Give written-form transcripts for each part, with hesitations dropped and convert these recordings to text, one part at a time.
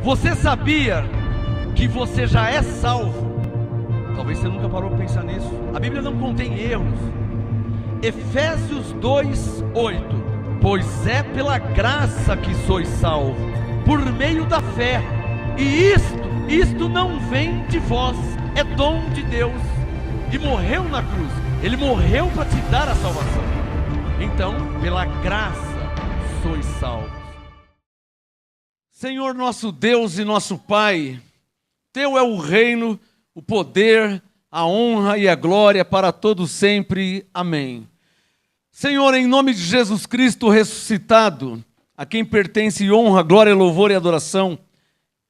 Você sabia que você já é salvo? Talvez você nunca parou para pensar nisso. A Bíblia não contém erros. Efésios 2:8. Pois é pela graça que sois salvos, por meio da fé. E isto não vem de vós, é dom de Deus. E morreu na cruz. Ele morreu para te dar a salvação. Então, pela graça sois salvos. Senhor nosso Deus e nosso Pai, Teu é o reino, o poder, a honra e a glória para todos sempre. Amém. Senhor, em nome de Jesus Cristo ressuscitado, a quem pertence honra, glória, louvor e adoração,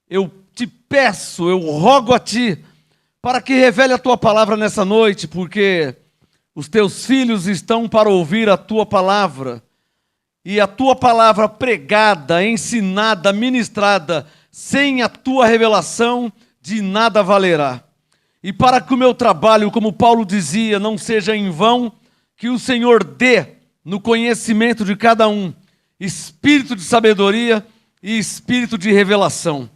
eu te peço, eu rogo a Ti, para que revele a Tua palavra nessa noite, porque os Teus filhos estão para ouvir a Tua palavra, e a Tua palavra pregada, ensinada, ministrada, sem a Tua revelação, de nada valerá. E para que o meu trabalho, como Paulo dizia, não seja em vão, que o Senhor dê no conhecimento de cada um espírito de sabedoria e espírito de revelação.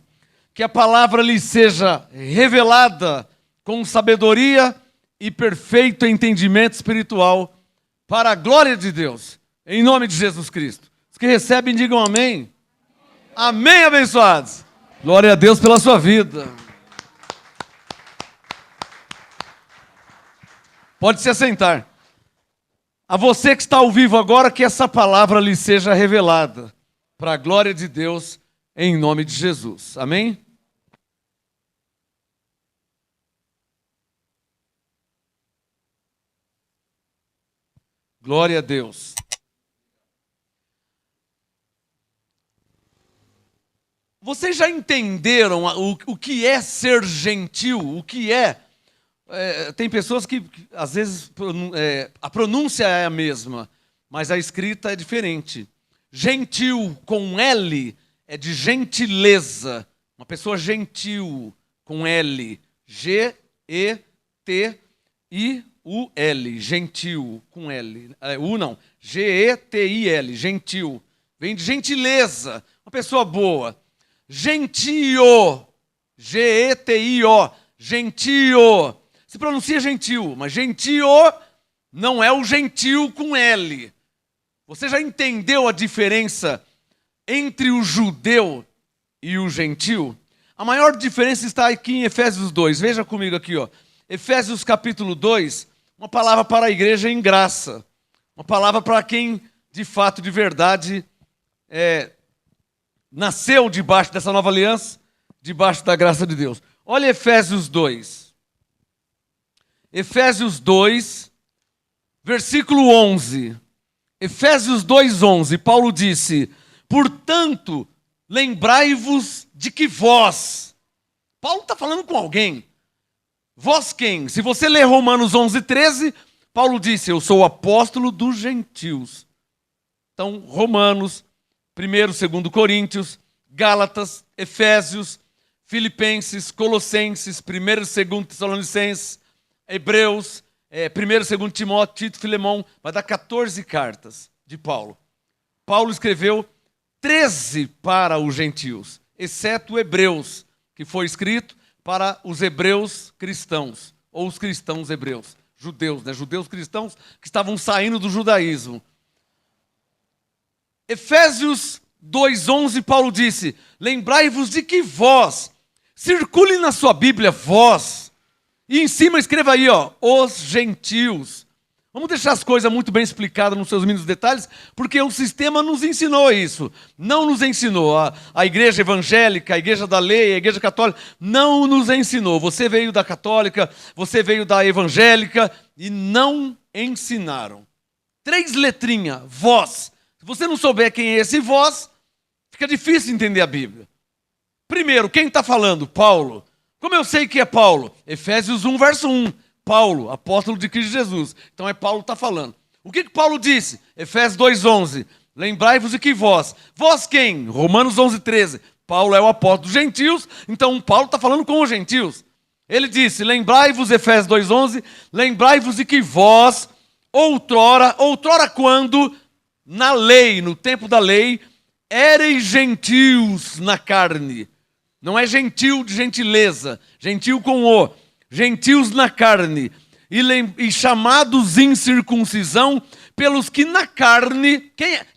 Que a palavra lhe seja revelada com sabedoria e perfeito entendimento espiritual, para a glória de Deus, em nome de Jesus Cristo. Os que recebem, digam amém. Amém, abençoados. Glória a Deus pela sua vida. Pode se assentar. A você que está ao vivo agora, que essa palavra lhe seja revelada, para a glória de Deus, em nome de Jesus. Amém? Glória a Deus. Vocês já entenderam o que é ser gentil? O que é? Tem pessoas que às vezes, a pronúncia é a mesma, mas a escrita é diferente. Gentil com L é de gentileza. Uma pessoa gentil com L. G-E-T-I-U-L. Gentil com L. U não. G-E-T-I-L. Gentil. Vem de gentileza. Uma pessoa boa. Gentio. G-E-T-I-O. Gentio. Se pronuncia gentil, mas gentio não é o gentil com L. Você já entendeu a diferença entre o judeu e o gentil? A maior diferença está aqui em Efésios 2. Veja comigo aqui, ó. Efésios capítulo 2, uma palavra para a igreja em graça. Uma palavra para quem, de fato, de verdade, nasceu debaixo dessa nova aliança, debaixo da graça de Deus. Olha Efésios 2. Efésios 2, versículo 11. Efésios 2:11, Paulo disse: portanto, lembrai-vos de que vós... Paulo está falando com alguém. Vós quem? Se você ler Romanos 11:13, Paulo disse: eu sou o apóstolo dos gentios. Então, Romanos, 1º, 2º Coríntios, Gálatas, Efésios, Filipenses, Colossenses, 1º e 2º Tessalonicenses, Hebreus, 1º e 2º Timóteo, Tito, Filemão, vai dar 14 cartas de Paulo. Paulo escreveu 13 para os gentios, exceto Hebreus, que foi escrito para os hebreus cristãos, ou os cristãos hebreus, judeus, né? Judeus cristãos que estavam saindo do judaísmo. Efésios 2:11, Paulo disse: lembrai-vos de que vós, circule na sua Bíblia, vós, e em cima escreva aí, ó, os gentios. Vamos deixar as coisas muito bem explicadas nos seus mínimos detalhes, porque o sistema nos ensinou isso. Não nos ensinou. A igreja evangélica, a igreja da lei, a igreja católica, não nos ensinou. Você veio da católica, você veio da evangélica e não ensinaram. 3 letrinhas, vós. Se você não souber quem é esse vós, fica difícil entender a Bíblia. Primeiro, quem está falando? Paulo. Como eu sei que é Paulo? Efésios 1, verso 1. Paulo, apóstolo de Cristo Jesus. Então é Paulo que está falando. O que Paulo disse? Efésios 2:11. Lembrai-vos de que vós. Vós quem? Romanos 11:13. Paulo é o apóstolo dos gentios, então Paulo está falando com os gentios. Ele disse, lembrai-vos, Efésios 2:11, lembrai-vos de que vós, outrora quando, na lei, no tempo da lei, éreis gentios na carne. Não é gentil de gentileza, gentil com o, gentios na carne, e chamados incircuncisão, pelos que na carne,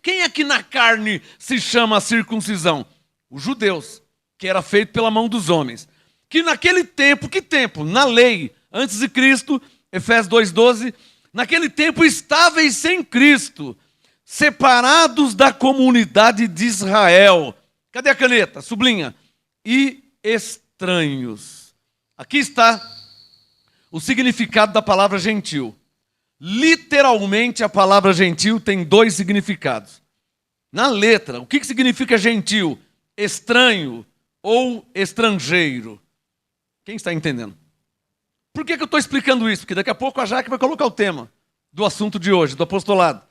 quem é que na carne se chama circuncisão? Os judeus, que era feito pela mão dos homens. Que naquele tempo, que tempo? Na lei, antes de Cristo, Efésios 2,12, naquele tempo estáveis sem Cristo, separados da comunidade de Israel. Cadê a caneta? Sublinha. E estranhos. Aqui está o significado da palavra gentil. Literalmente, a palavra gentil tem dois significados. Na letra, o que significa gentil? Estranho ou estrangeiro. Quem está entendendo? Por que eu estou explicando isso? Porque daqui a pouco a Jaque vai colocar o tema do assunto de hoje, do apostolado.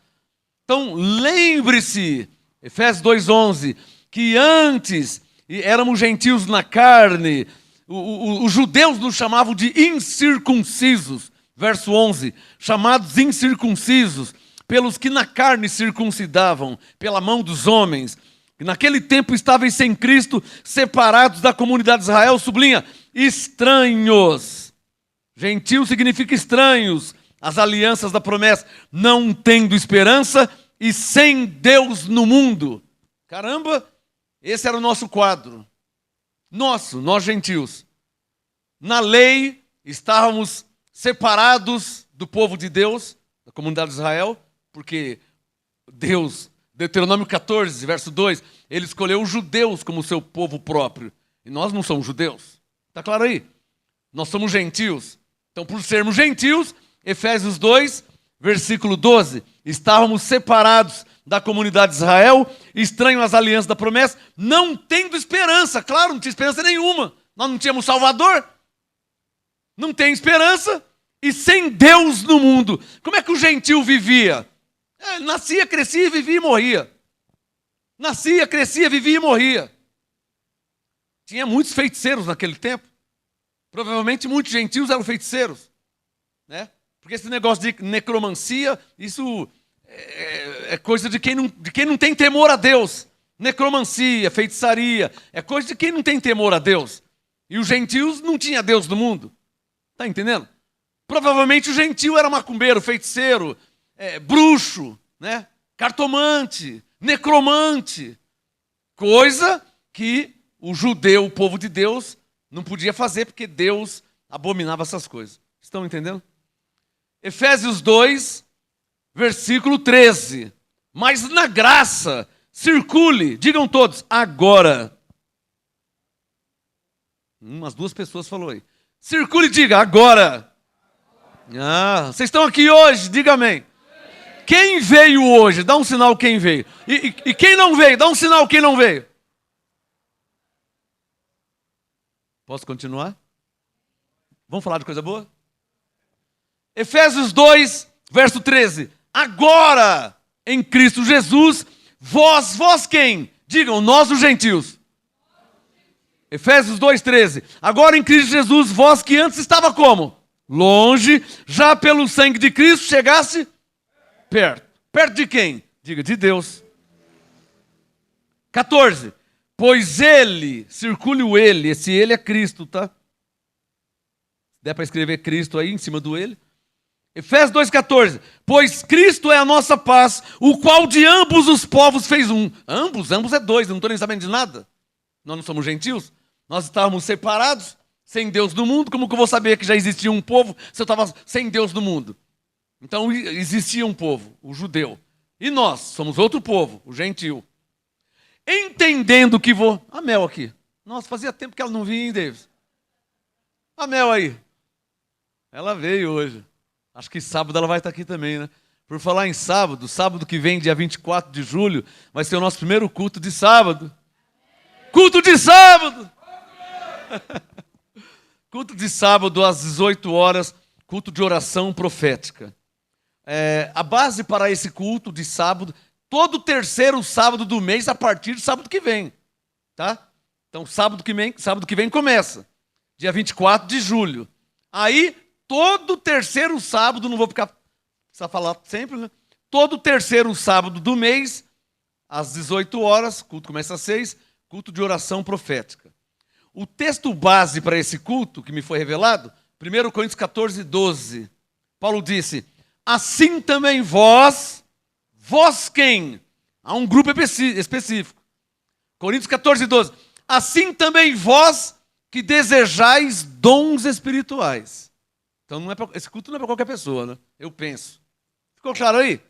Então, lembre-se, Efésios 2,11, que antes éramos gentios na carne, os judeus nos chamavam de incircuncisos, verso 11, chamados incircuncisos, pelos que na carne circuncidavam, pela mão dos homens, que naquele tempo estavam sem Cristo, separados da comunidade de Israel, sublinha, estranhos. Gentil significa estranhos, as alianças da promessa, não tendo esperança e sem Deus no mundo. Caramba, esse era o nosso quadro. Nós gentios. Na lei, estávamos separados do povo de Deus, da comunidade de Israel, porque Deus, Deuteronômio 14, verso 2, ele escolheu os judeus como seu povo próprio. E nós não somos judeus. Está claro aí? Nós somos gentios. Então, por sermos gentios, Efésios 2, versículo 12, estávamos separados da comunidade de Israel, estranho às alianças da promessa, não tendo esperança. Claro, não tinha esperança nenhuma. Nós não tínhamos Salvador. Não tem esperança e sem Deus no mundo. Como é que o gentil vivia? Nascia, crescia, vivia e morria. Nascia, crescia, vivia e morria. Tinha muitos feiticeiros naquele tempo. Provavelmente muitos gentios eram feiticeiros, né? Porque esse negócio de necromancia, isso é coisa de quem não tem temor a Deus. Necromancia, feitiçaria, é coisa de quem não tem temor a Deus. E os gentios não tinham Deus no mundo. Está entendendo? Provavelmente o gentil era macumbeiro, feiticeiro, bruxo, né? Cartomante, necromante. Coisa que o judeu, o povo de Deus, não podia fazer porque Deus abominava essas coisas. Estão entendendo? Efésios 2, versículo 13. Mas na graça, circule, digam todos, agora. Umas duas pessoas falou aí. Circule e diga, agora. Vocês estão aqui hoje, diga amém. Quem veio hoje? Dá um sinal quem veio. E quem não veio? Dá um sinal quem não veio. Posso continuar? Vamos falar de coisa boa? Efésios 2, verso 13. Agora, em Cristo Jesus, vós quem? Digam, nós os gentios. Efésios 2, 13. Agora em Cristo Jesus, vós que antes estava como? Longe, já pelo sangue de Cristo chegasse perto. Perto de quem? Diga, de Deus. 14. Pois ele, circule o ele, esse ele é Cristo, tá? Dá para escrever Cristo aí em cima do ele. Efésios 2,14. Pois Cristo é a nossa paz, o qual de ambos os povos fez um. Ambos é dois, eu não estou nem sabendo de nada. Nós não somos gentios. Nós estávamos separados, sem Deus no mundo. Como que eu vou saber que já existia um povo se eu estava sem Deus no mundo? Então existia um povo, o judeu. E nós somos outro povo, o gentil. Entendendo que vou... A Mel aqui. Nossa, fazia tempo que ela não vinha, hein, Davis? A Mel aí. Ela veio hoje. Acho que sábado ela vai estar aqui também, né? Por falar em sábado, sábado que vem, dia 24 de julho, vai ser o nosso primeiro culto de sábado. Culto de sábado! Culto de sábado às 18 horas, culto de oração profética. A base para esse culto de sábado, todo terceiro sábado do mês, a partir de sábado que vem. Tá? Então, sábado que vem começa. Dia 24 de julho. Aí, todo terceiro sábado, não vou precisar falar sempre, né? Todo terceiro sábado do mês, às 18 horas, culto começa às 6, culto de oração profética. O texto base para esse culto que me foi revelado, 1 Coríntios 14, 12. Paulo disse, assim também vós quem? Há um grupo específico. Coríntios 14, 12. Assim também vós que desejais dons espirituais. Então esse culto não é para qualquer pessoa, né? Eu penso. Ficou claro aí?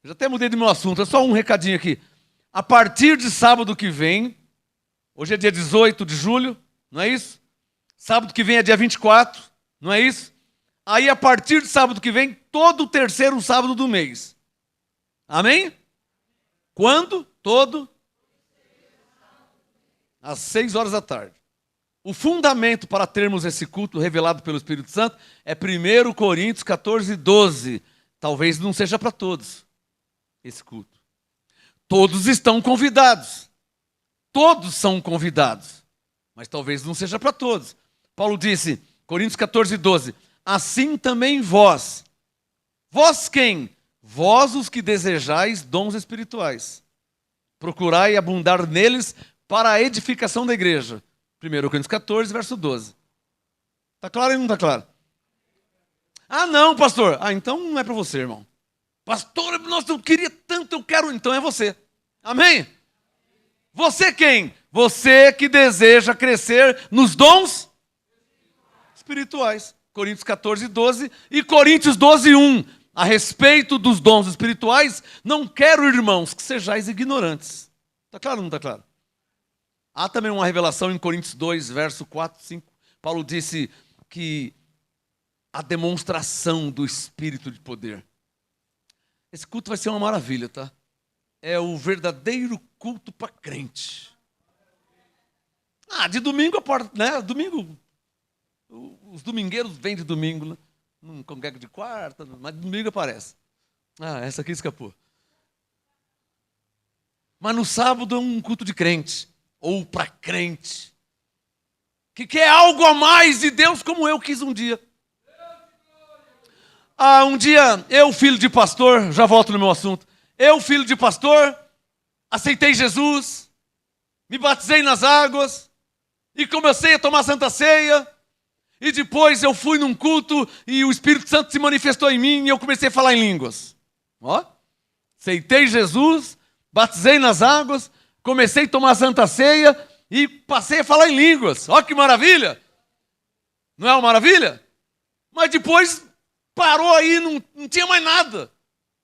Eu já até mudei do meu assunto, é só um recadinho aqui. A partir de sábado que vem, hoje é dia 18 de julho, não é isso? Sábado que vem é dia 24, não é isso? Aí a partir de sábado que vem, todo o terceiro sábado do mês. Amém? Quando? Todo? Às 6 horas da tarde. O fundamento para termos esse culto revelado pelo Espírito Santo é 1 Coríntios 14, 12. Talvez não seja para todos esse culto. Todos estão convidados. Todos são convidados. Mas talvez não seja para todos. Paulo disse, Coríntios 14, 12. Assim também vós. Vós quem? Vós os que desejais dons espirituais. Procurai abundar neles para a edificação da igreja. 1 Coríntios 14, verso 12. Está claro ou não está claro? Ah, não, pastor. Ah, então não é para você, irmão. Pastor, nossa, eu queria tanto, eu quero. Então é você. Amém? Você quem? Você que deseja crescer nos dons espirituais. Coríntios 14, 12 e Coríntios 12, 1. A respeito dos dons espirituais, não quero, irmãos, que sejais ignorantes. Está claro ou não está claro? Há também uma revelação em Coríntios 2, verso 4, 5. Paulo disse que a demonstração do Espírito de poder. Esse culto vai ser uma maravilha, tá? É o verdadeiro culto para crente. Ah, de domingo a porta, né? Domingo, os domingueiros vêm de domingo, né? Não congrega de quarta, mas de domingo aparece. Ah, essa aqui escapou. Mas no sábado é um culto de crente. Ou para crente, que quer algo a mais de Deus, como eu quis um dia. Um dia, eu, filho de pastor, já volto no meu assunto, eu, filho de pastor, aceitei Jesus, me batizei nas águas, e comecei a tomar Santa Ceia, e depois eu fui num culto, e o Espírito Santo se manifestou em mim, e eu comecei a falar em línguas. Ó, aceitei Jesus, batizei nas águas, comecei a tomar Santa Ceia e passei a falar em línguas. Olha que maravilha! Não é uma maravilha? Mas depois parou aí, não tinha mais nada.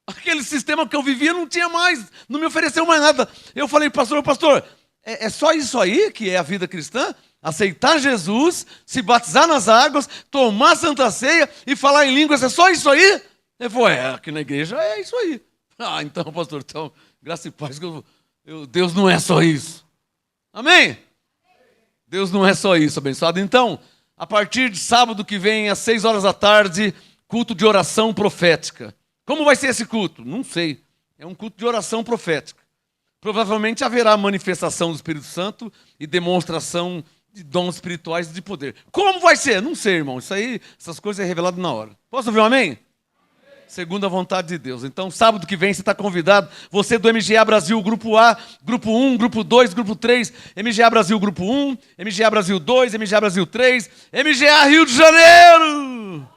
Aquele sistema que eu vivia não tinha mais, não me ofereceu mais nada. Eu falei, pastor, é só isso aí que é a vida cristã? Aceitar Jesus, se batizar nas águas, tomar Santa Ceia e falar em línguas, é só isso aí? Ele falou, aqui na igreja é isso aí. Ah, então, pastor, então, graça e paz que Deus não é só isso. Amém? Deus não é só isso, abençoado. Então, a partir de sábado que vem, às 6 horas da tarde, culto de oração profética. Como vai ser esse culto? Não sei. É um culto de oração profética. Provavelmente haverá manifestação do Espírito Santo e demonstração de dons espirituais e de poder. Como vai ser? Não sei, irmão. Essas coisas é revelado na hora. Posso ouvir um amém? Segundo a vontade de Deus. Então, sábado que vem, você está convidado. Você do MGA Brasil, Grupo A, Grupo 1, Grupo 2, Grupo 3, MGA Brasil, Grupo 1, MGA Brasil 2, MGA Brasil 3, MGA Rio de Janeiro.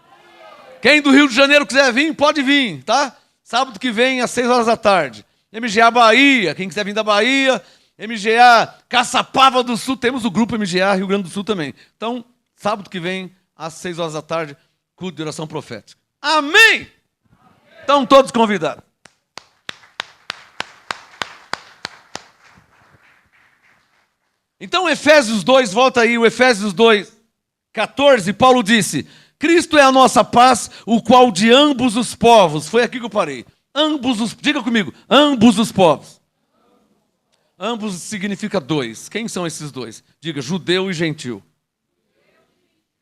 Quem do Rio de Janeiro quiser vir, pode vir, tá? Sábado que vem, às 6 horas da tarde. MGA Bahia, quem quiser vir da Bahia. MGA Caçapava do Sul, temos o Grupo MGA Rio Grande do Sul também. Então, sábado que vem, às 6 horas da tarde, culto de oração profética. Amém! Estão todos convidados. Então, Efésios 2, volta aí, o Efésios 2, 14, Paulo disse, Cristo é a nossa paz, o qual de ambos os povos, foi aqui que eu parei, diga comigo, ambos os povos. Ambos significa dois. Quem são esses dois? Diga, judeu e gentil.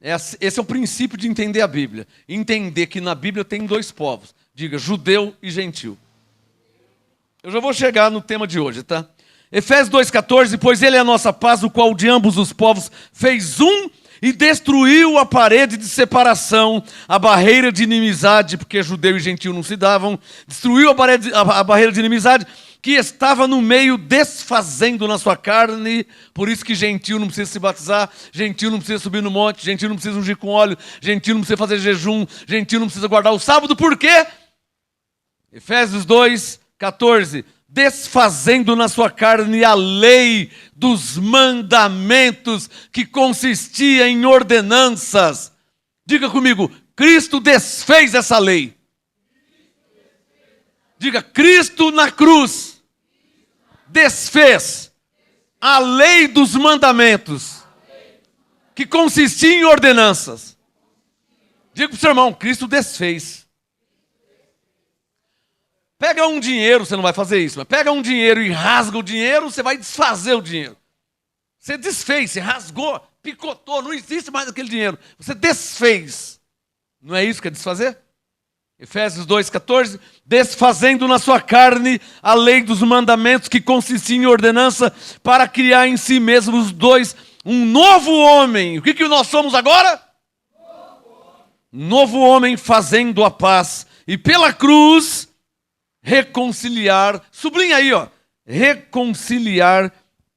Esse é o princípio de entender a Bíblia. Entender que na Bíblia tem dois povos. Diga, judeu e gentil. Eu já vou chegar no tema de hoje, tá? Efésios 2,14, pois ele é a nossa paz, o qual de ambos os povos fez um e destruiu a parede de separação, a barreira de inimizade, porque judeu e gentil não se davam, destruiu a barreira de inimizade que estava no meio desfazendo na sua carne. Por isso que gentil não precisa se batizar, gentil não precisa subir no monte, gentil não precisa ungir com óleo, gentil não precisa fazer jejum, gentil não precisa guardar o sábado. Por quê? Efésios 2, 14. Desfazendo na sua carne a lei dos mandamentos que consistia em ordenanças. Diga comigo, Cristo desfez essa lei. Diga, Cristo na cruz desfez a lei dos mandamentos que consistia em ordenanças. Diga para o seu irmão, Cristo desfez. Pega um dinheiro, você não vai fazer isso, mas pega um dinheiro e rasga o dinheiro, você vai desfazer o dinheiro. Você desfez, você rasgou, picotou, não existe mais aquele dinheiro. Você desfez. Não é isso que é desfazer? Efésios 2,14, desfazendo na sua carne a lei dos mandamentos que consistia em ordenança para criar em si mesmos dois, um novo homem. O que nós somos agora? Um novo homem fazendo a paz. E pela cruz, reconciliar, sublinha aí, ó, reconciliar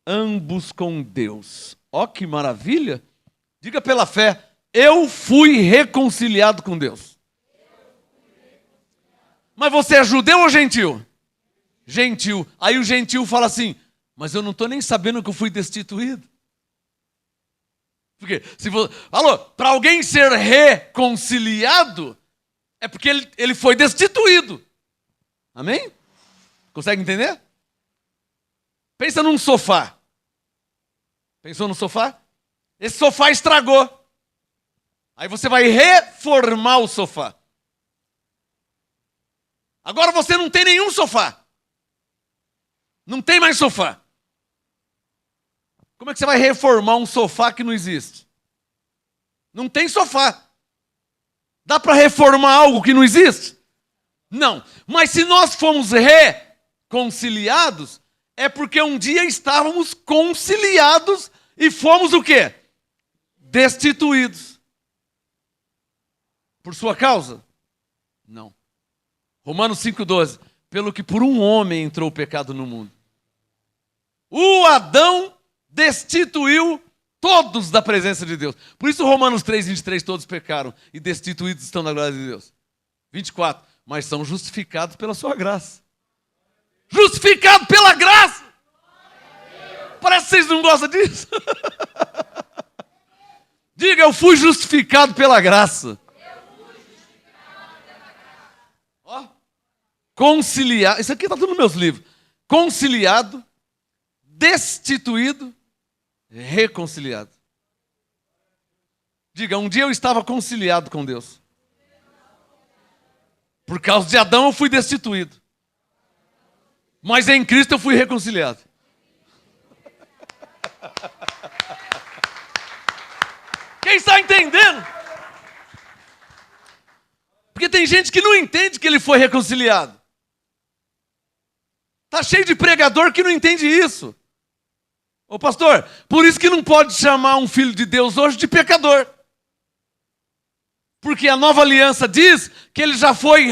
ambos com Deus. Ó que maravilha! Diga pela fé, eu fui reconciliado com Deus. Mas você é judeu ou gentil? Gentil. Aí o gentil fala assim, mas eu não estou nem sabendo que eu fui destituído. Porque, para alguém ser reconciliado, é porque ele foi destituído. Amém? Consegue entender? Pensa num sofá. Pensou no sofá? Esse sofá estragou. Aí você vai reformar o sofá. Agora você não tem nenhum sofá. Não tem mais sofá. Como é que você vai reformar um sofá que não existe? Não tem sofá. Dá para reformar algo que não existe? Não. Mas se nós fomos reconciliados, é porque um dia estávamos conciliados e fomos o quê? Destituídos. Por sua causa? Não. Romanos 5,12. Pelo que por um homem entrou o pecado no mundo. O Adão destituiu todos da presença de Deus. Por isso Romanos 3,23, todos pecaram e destituídos estão da glória de Deus. 24. Mas são justificados pela sua graça. Justificado pela graça! Parece que vocês não gostam disso. Diga, eu fui justificado pela graça. Ó, conciliado, isso aqui está tudo nos meus livros. Conciliado, destituído, reconciliado. Diga, um dia eu estava conciliado com Deus. Por causa de Adão eu fui destituído. Mas em Cristo eu fui reconciliado. Quem está entendendo? Porque tem gente que não entende que ele foi reconciliado. Está cheio de pregador que não entende isso. Ô pastor, por isso que não pode chamar um filho de Deus hoje de pecador. Porque a nova aliança diz que ele já foi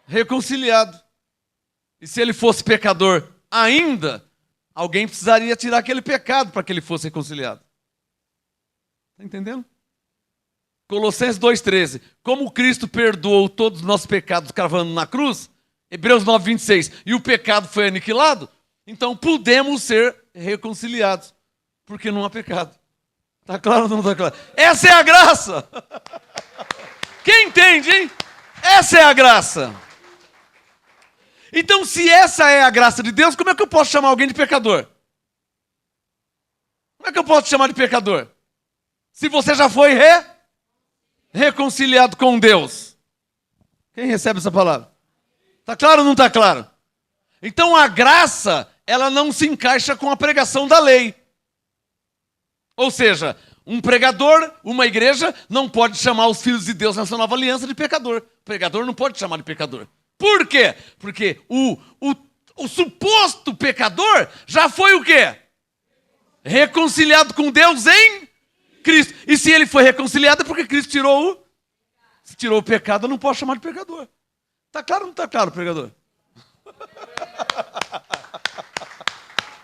reconciliado. E se ele fosse pecador ainda, alguém precisaria tirar aquele pecado para que ele fosse reconciliado. Está entendendo? Colossenses 2,13. Como Cristo perdoou todos os nossos pecados cravando na cruz, Hebreus 9,26, e o pecado foi aniquilado, então podemos ser reconciliados, porque não há pecado. Está claro ou não está claro? Essa é a graça! Quem entende, hein? Essa é a graça. Então, se essa é a graça de Deus, como é que eu posso chamar alguém de pecador? Como é que eu posso chamar de pecador? Se você já foi reconciliado com Deus. Quem recebe essa palavra? Está claro ou não está claro? Então, a graça, ela não se encaixa com a pregação da lei. Ou seja, um pregador, uma igreja, não pode chamar os filhos de Deus nessa nova aliança de pecador. O pregador não pode chamar de pecador. Por quê? Porque o suposto pecador já foi o quê? Reconciliado com Deus em Cristo. E se ele foi reconciliado é porque Cristo tirou o pecado, eu não posso chamar de pecador. Está claro ou não está claro, pregador?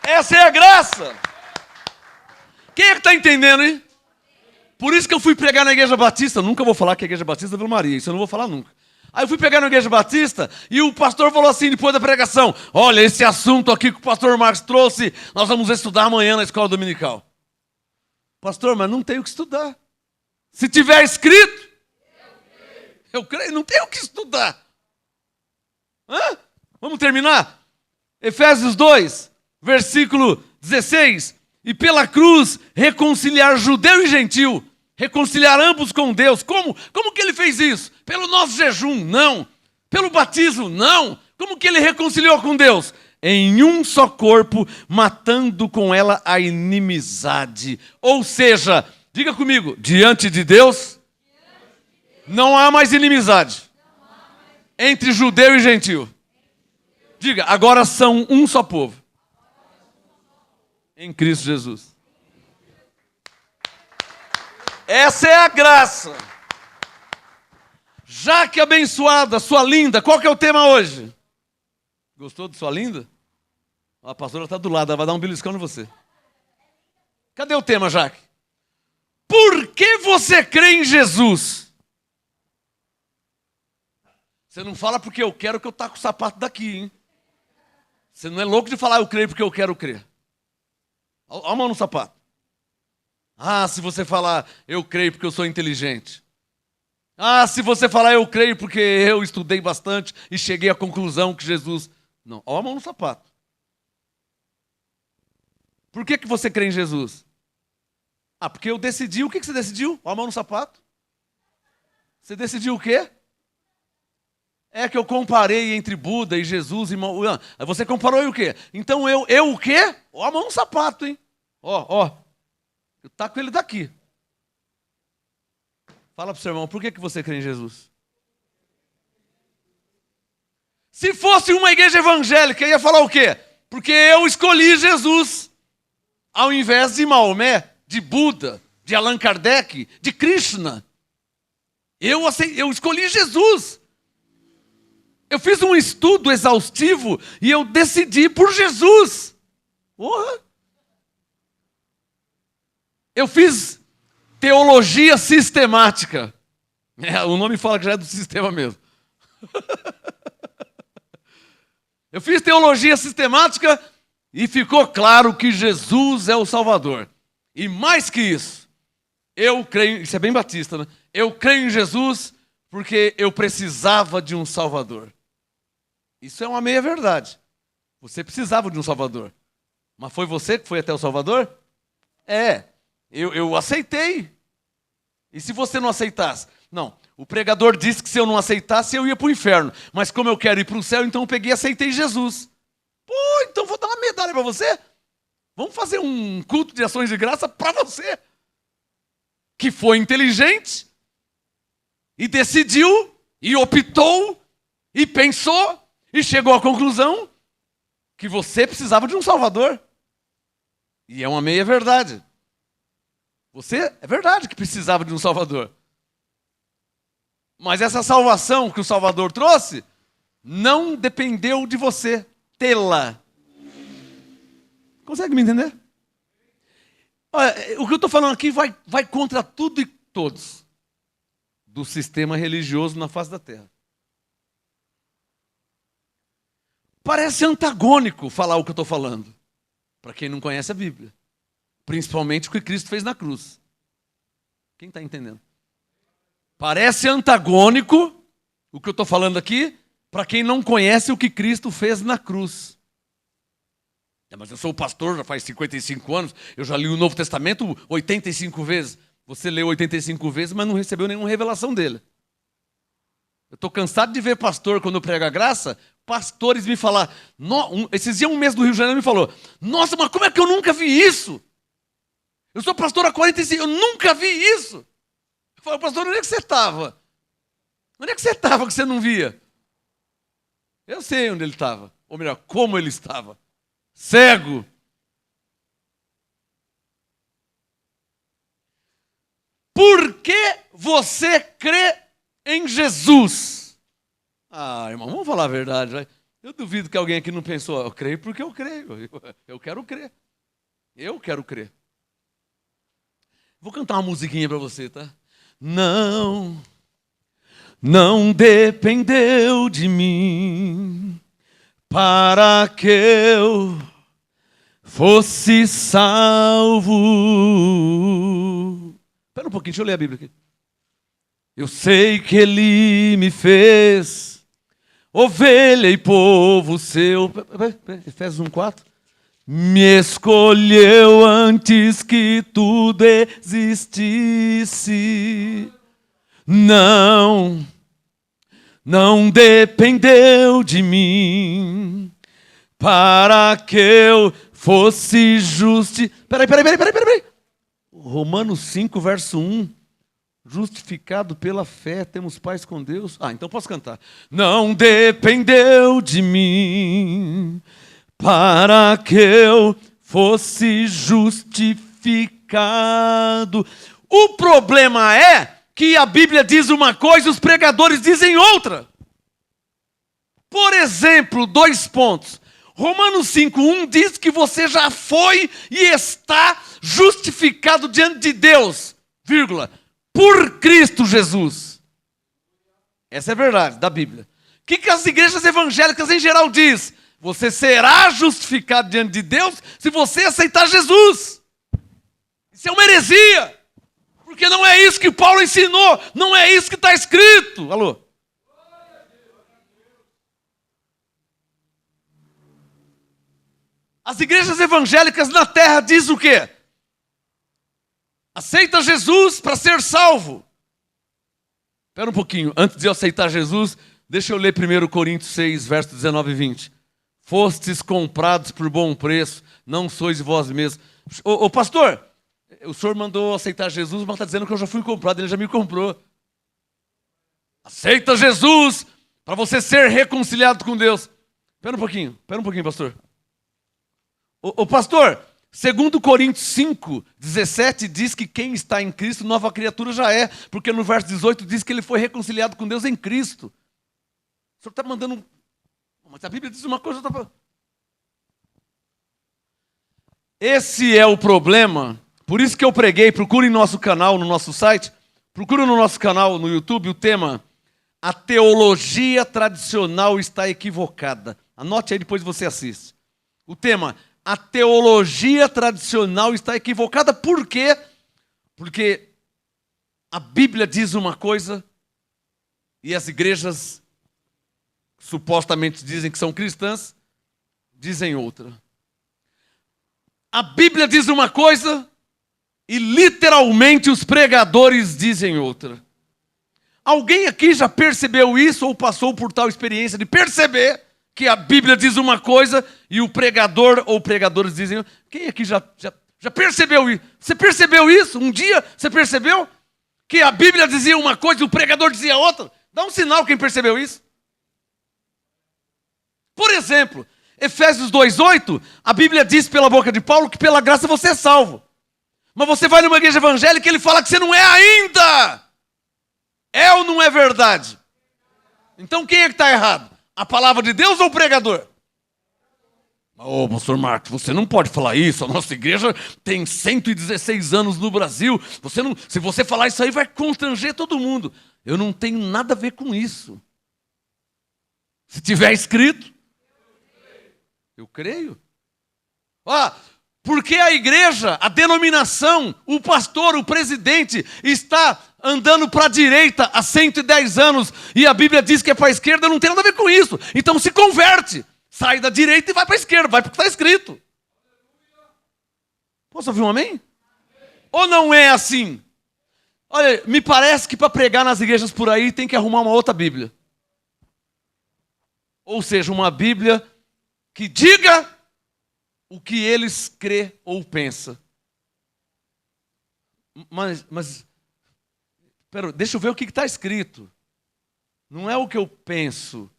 Essa é a graça. Quem é que está entendendo, hein? Por isso que eu fui pregar na Igreja Batista. Nunca vou falar que a Igreja Batista é Vila Maria. Isso eu não vou falar nunca. Aí eu fui pregar na Igreja Batista e o pastor falou assim, depois da pregação: olha, esse assunto aqui que o pastor Marcos trouxe, nós vamos estudar amanhã na escola dominical. Pastor, mas não tem o que estudar. Se tiver escrito, eu creio, não tem o que estudar. Hã? Vamos terminar? Efésios 2, versículo 16. E pela cruz reconciliar judeu e gentil, reconciliar ambos com Deus. Como que ele fez isso? Pelo nosso jejum? Não. Pelo batismo? Não. Como que ele reconciliou com Deus? Em um só corpo, matando com ela a inimizade. Ou seja, diga comigo, diante de Deus, não há mais inimizade entre judeu e gentil. Diga, agora são um só povo. Em Cristo Jesus. Essa é a graça. Jaque abençoada, sua linda. Qual que é o tema hoje? Gostou de sua linda? A pastora está do lado, ela vai dar um beliscão em você. Cadê o tema, Jaque? Por que você crê em Jesus? Você não fala porque eu quero que eu taco o sapato daqui, hein? Você não é louco de falar eu creio porque eu quero crer. Olha a mão no sapato. Ah, se você falar eu creio porque eu sou inteligente. Ah, se você falar eu creio porque eu estudei bastante e cheguei à conclusão que Jesus... Não, olha a mão no sapato. Por que você crê em Jesus? Ah, porque eu decidi. O que você decidiu? Olha a mão no sapato. Você decidiu o quê? É que eu comparei entre Buda e Jesus e... Você comparou e o quê? Então eu o quê? Ó a mão no sapato, hein? Ó. Eu taco ele daqui. Fala pro seu irmão, por que você crê em Jesus? Se fosse uma igreja evangélica, ia falar o quê? Porque eu escolhi Jesus. Ao invés de Maomé, de Buda, de Allan Kardec, de Krishna. Eu escolhi Jesus. Eu fiz um estudo exaustivo e eu decidi por Jesus. Porra! Eu fiz teologia sistemática. O nome fala que já é do sistema mesmo. Eu fiz teologia sistemática e ficou claro que Jesus é o Salvador. E mais que isso, eu creio, isso é bem batista, né? Eu creio em Jesus porque eu precisava de um Salvador. Isso é uma meia-verdade. Você precisava de um Salvador. Mas foi você que foi até o Salvador? É. Eu aceitei. E se você não aceitasse? Não. O pregador disse que se eu não aceitasse, eu ia para o inferno. Mas como eu quero ir para o céu, então eu peguei e aceitei Jesus. Pô, então vou dar uma medalha para você. Vamos fazer um culto de ações de graça para você. Que foi inteligente. E decidiu. E optou. E pensou. E chegou à conclusão que você precisava de um Salvador. E é uma meia-verdade. Você, é verdade que precisava de um Salvador. Mas essa salvação que o Salvador trouxe não dependeu de você tê-la. Consegue me entender? Olha, o que eu estou falando aqui vai contra tudo e todos do sistema religioso na face da terra. Parece antagônico falar o que eu estou falando, para quem não conhece a Bíblia. Principalmente o que Cristo fez na cruz. Quem está entendendo? Parece antagônico o que eu estou falando aqui, para quem não conhece o que Cristo fez na cruz. Mas eu sou pastor, já faz 55 anos, eu já li o Novo Testamento 85 vezes. Você leu 85 vezes, mas não recebeu nenhuma revelação dele. Eu estou cansado de ver pastor, quando eu prego a graça, pastores me falar, esses dias um mês do Rio de Janeiro me falou, nossa, mas como é que eu nunca vi isso? Eu sou pastor há 45, eu nunca vi isso. Eu falei, pastor, onde é que você estava? Onde é que você estava que você não via? Eu sei onde ele estava, ou melhor, como ele estava. Cego. Por que você crê em Jesus? Ah, irmão, vamos falar a verdade. Vai. Eu duvido que alguém aqui não pensou, eu creio porque eu creio. Eu quero crer. Eu quero crer. Vou cantar uma musiquinha para você, tá? Não dependeu de mim para que eu fosse salvo. Espera um pouquinho, deixa eu ler a Bíblia aqui. Eu sei que Ele me fez ovelha e povo seu. Efésios 1:4. Me escolheu antes que tudo existisse. Não dependeu de mim para que eu fosse justi... Peraí. Romanos 5, verso 1. Justificado pela fé, temos paz com Deus. Então posso cantar. Não dependeu de mim para que eu fosse justificado. O problema é que a Bíblia diz uma coisa e os pregadores dizem outra. Por exemplo, 2 pontos. Romanos 5:1 diz que você já foi e está justificado diante de Deus, vírgula, por Cristo Jesus. Essa é a verdade da Bíblia. O que as igrejas evangélicas em geral diz? Você será justificado diante de Deus se você aceitar Jesus. Isso é uma heresia. Porque não é isso que Paulo ensinou. Não é isso que está escrito. Alô? As igrejas evangélicas na terra dizem o quê? Aceita Jesus para ser salvo. Espera um pouquinho. Antes de eu aceitar Jesus, deixa eu ler 1 Coríntios 6, versos 19 e 20. Fostes comprados por bom preço, não sois de vós mesmos. Ô pastor, o senhor mandou aceitar Jesus, mas está dizendo que eu já fui comprado, ele já me comprou. Aceita Jesus para você ser reconciliado com Deus. Espera um pouquinho, pastor. Ô pastor, 2 Coríntios 5, 17 diz que quem está em Cristo, nova criatura já é. Porque no verso 18 diz que ele foi reconciliado com Deus em Cristo. O senhor está mandando... Mas a Bíblia diz uma coisa... Esse é o problema. Por isso que eu preguei, procure em nosso canal, no nosso site, procure no nosso canal no YouTube o tema A Teologia Tradicional Está Equivocada. Anote aí, depois você assiste. O tema... A teologia tradicional está equivocada. Por quê? Porque a Bíblia diz uma coisa e as igrejas supostamente dizem que são cristãs, dizem outra. A Bíblia diz uma coisa e literalmente os pregadores dizem outra. Alguém aqui já percebeu isso ou passou por tal experiência de perceber que a Bíblia diz uma coisa e o pregador ou pregadores dizem... Quem aqui já percebeu isso? Você percebeu isso? Um dia você percebeu que a Bíblia dizia uma coisa e o pregador dizia outra? Dá um sinal quem percebeu isso. Por exemplo, Efésios 2:8, a Bíblia diz pela boca de Paulo que pela graça você é salvo. Mas você vai numa igreja evangélica e ele fala que você não é ainda. É ou não é verdade? Então quem é que está errado? A palavra de Deus ou o pregador? Ô, pastor Marcos, você não pode falar isso. A nossa igreja tem 116 anos no Brasil. Se você falar isso aí, vai constranger todo mundo. Eu não tenho nada a ver com isso. Se tiver escrito, eu creio. Porque a igreja, a denominação, o pastor, o presidente está andando para a direita há 110 anos e a Bíblia diz que é para a esquerda, não tem nada a ver com isso. Então se converte, sai da direita e vai para a esquerda, vai porque está escrito. Posso ouvir um amém? Ou não é assim? Olha, me parece que para pregar nas igrejas por aí tem que arrumar uma outra Bíblia. Ou seja, uma Bíblia que diga o que eles crê ou pensa. Mas pera, deixa eu ver o que está escrito. Não é o que eu penso.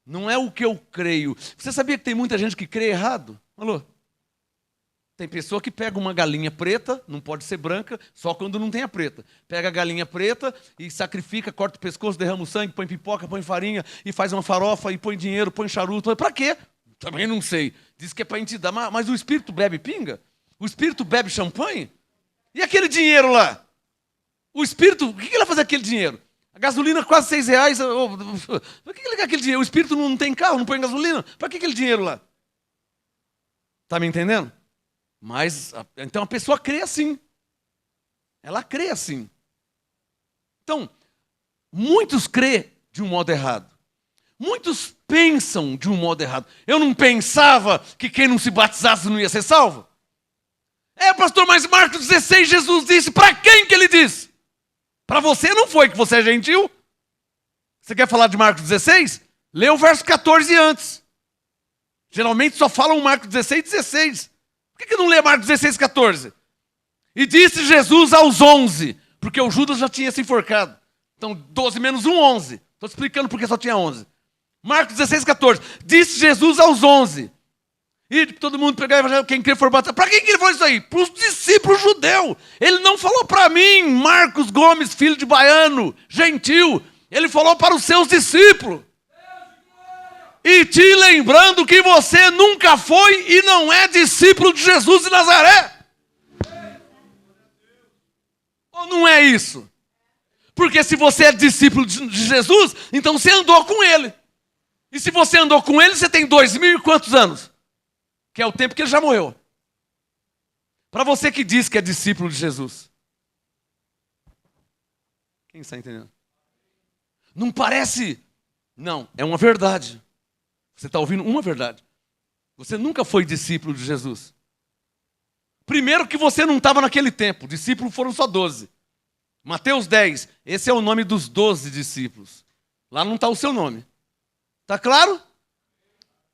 Não é o que eu creio. Você sabia que tem muita gente que crê errado? Alô? Tem pessoa que pega uma galinha preta, não pode ser branca, só quando não tem a preta. Pega a galinha preta e sacrifica, corta o pescoço, derrama o sangue, põe pipoca, põe farinha, e faz uma farofa, e põe dinheiro, põe charuto. Para quê? Também não sei. Diz que é para entidade. Mas o espírito bebe pinga? O espírito bebe champanhe? E aquele dinheiro lá? O espírito, o que ele vai fazer com aquele dinheiro? A gasolina quase R$6. Para que ele quer aquele dinheiro? O espírito não tem carro, não põe gasolina. Para que aquele dinheiro lá? Está me entendendo? Mas, então a pessoa crê assim. Ela crê assim. Então, muitos crê de um modo errado. Muitos pensam de um modo errado. Eu não pensava que quem não se batizasse não ia ser salvo? Pastor, mas Marcos 16, Jesus disse. Para quem que ele disse? Para você não foi, que você é gentil? Você quer falar de Marcos 16? Lê o verso 14 antes. Geralmente só falam Marcos 16, 16. Por que não lê Marcos 16, 14? E disse Jesus aos 11, porque o Judas já tinha se enforcado. Então, 12 menos 1, 11. Estou explicando porque só tinha 11. Marcos 16, 14. Disse Jesus aos 11. E todo mundo pegar o evangelho, quem quer for batizado. Para quem que ele falou isso aí? Para os discípulos judeus. Ele não falou para mim, Marcos Gomes, filho de baiano, gentil. Ele falou para os seus discípulos. E te lembrando que você nunca foi e não é discípulo de Jesus de Nazaré. Ou não é isso? Porque se você é discípulo de Jesus, então você andou com ele. E se você andou com ele, você tem 2000 e quantos anos? Que é o tempo que ele já morreu. Para você que diz que é discípulo de Jesus. Quem está entendendo? Não parece? Não, é uma verdade. Você está ouvindo uma verdade. Você nunca foi discípulo de Jesus. Primeiro que você não estava naquele tempo. Discípulos foram só 12. Mateus 10. Esse é o nome dos 12 discípulos. Lá não está o seu nome. Está claro?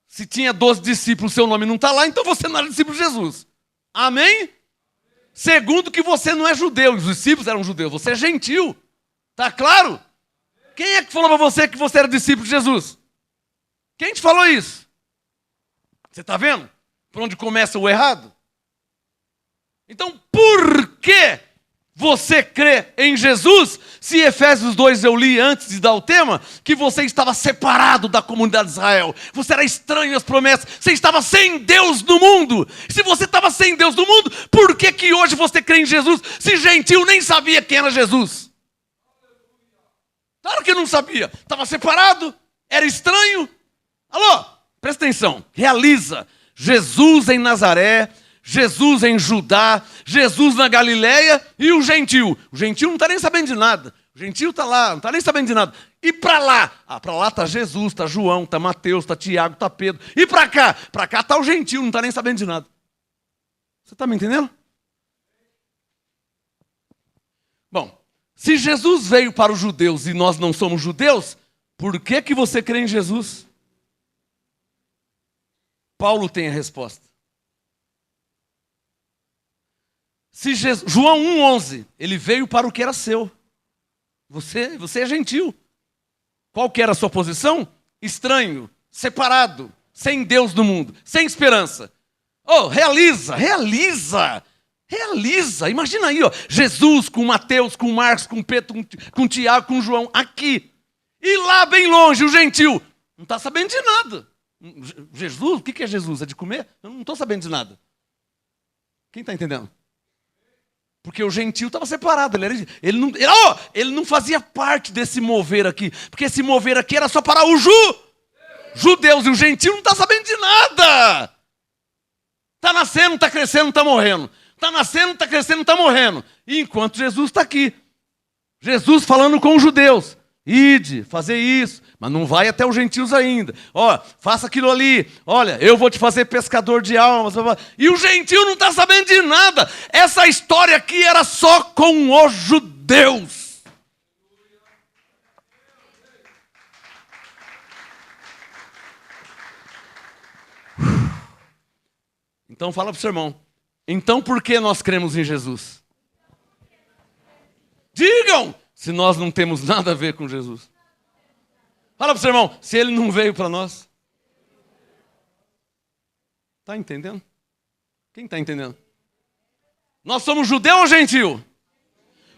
Se tinha 12 discípulos, seu nome não está lá, então você não era discípulo de Jesus. Amém? Segundo que você não é judeu. Os discípulos eram judeus. Você é gentil. Está claro? Quem é que falou para você que você era discípulo de Jesus? Quem te falou isso? Você está vendo? Por onde começa o errado? Então, por que você crê em Jesus? Se Efésios 2 eu li antes de dar o tema, que você estava separado da comunidade de Israel. Você era estranho às promessas. Você estava sem Deus no mundo. Se você estava sem Deus no mundo, por que que hoje você crê em Jesus? Se gentil nem sabia quem era Jesus. Claro que não sabia. Estava separado, era estranho. Alô, presta atenção, realiza. Jesus em Nazaré, Jesus em Judá, Jesus na Galileia e o gentil. O gentil não está nem sabendo de nada. O gentil está lá, não está nem sabendo de nada. E para lá? Para lá está Jesus, está João, está Mateus, está Tiago, está Pedro. E para cá? Para cá está o gentil, não está nem sabendo de nada. Você está me entendendo? Bom, se Jesus veio para os judeus e nós não somos judeus, por que que você crê em Jesus? Paulo tem a resposta. Se João 1,11, ele veio para o que era seu. Você é gentil. Qual que era a sua posição? Estranho, separado, sem Deus no mundo, sem esperança. Oh, realiza. Imagina aí, ó, Jesus com Mateus, com Marcos, com Pedro, com Tiago, com João, aqui. E lá bem longe, o gentil, não está sabendo de nada. Jesus, o que é Jesus? É de comer? Eu não estou sabendo de nada. Quem está entendendo? Porque o gentil estava separado. Ele não fazia parte desse mover aqui. Porque esse mover aqui era só para os judeus. E o gentil não está sabendo de nada. Está nascendo, está crescendo, está morrendo. Está nascendo, está crescendo, está morrendo. E enquanto Jesus está aqui. Jesus falando com os judeus. Ide, fazer isso, mas não vai até os gentios ainda. Ó, faça aquilo ali. Olha, eu vou te fazer pescador de almas. E o gentio não está sabendo de nada. Essa história aqui era só com os judeus. Então fala para o seu irmão. Então por que nós cremos em Jesus? Digam! Se nós não temos nada a ver com Jesus. Fala para o seu irmão, se ele não veio para nós. Está entendendo? Quem está entendendo? Nós somos judeu ou gentil?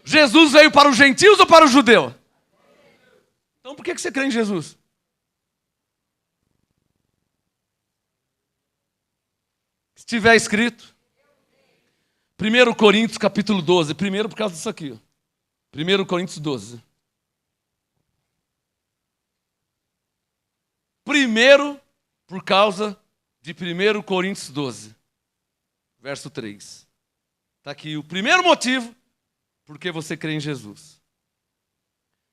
Jesus veio para os gentios ou para o judeu? Então por que você crê em Jesus? Se tiver escrito, 1 Coríntios capítulo 12, primeiro por causa disso aqui. 1 Coríntios 12. Primeiro por causa de 1 Coríntios 12, verso 3. Está aqui o primeiro motivo porque você crê em Jesus.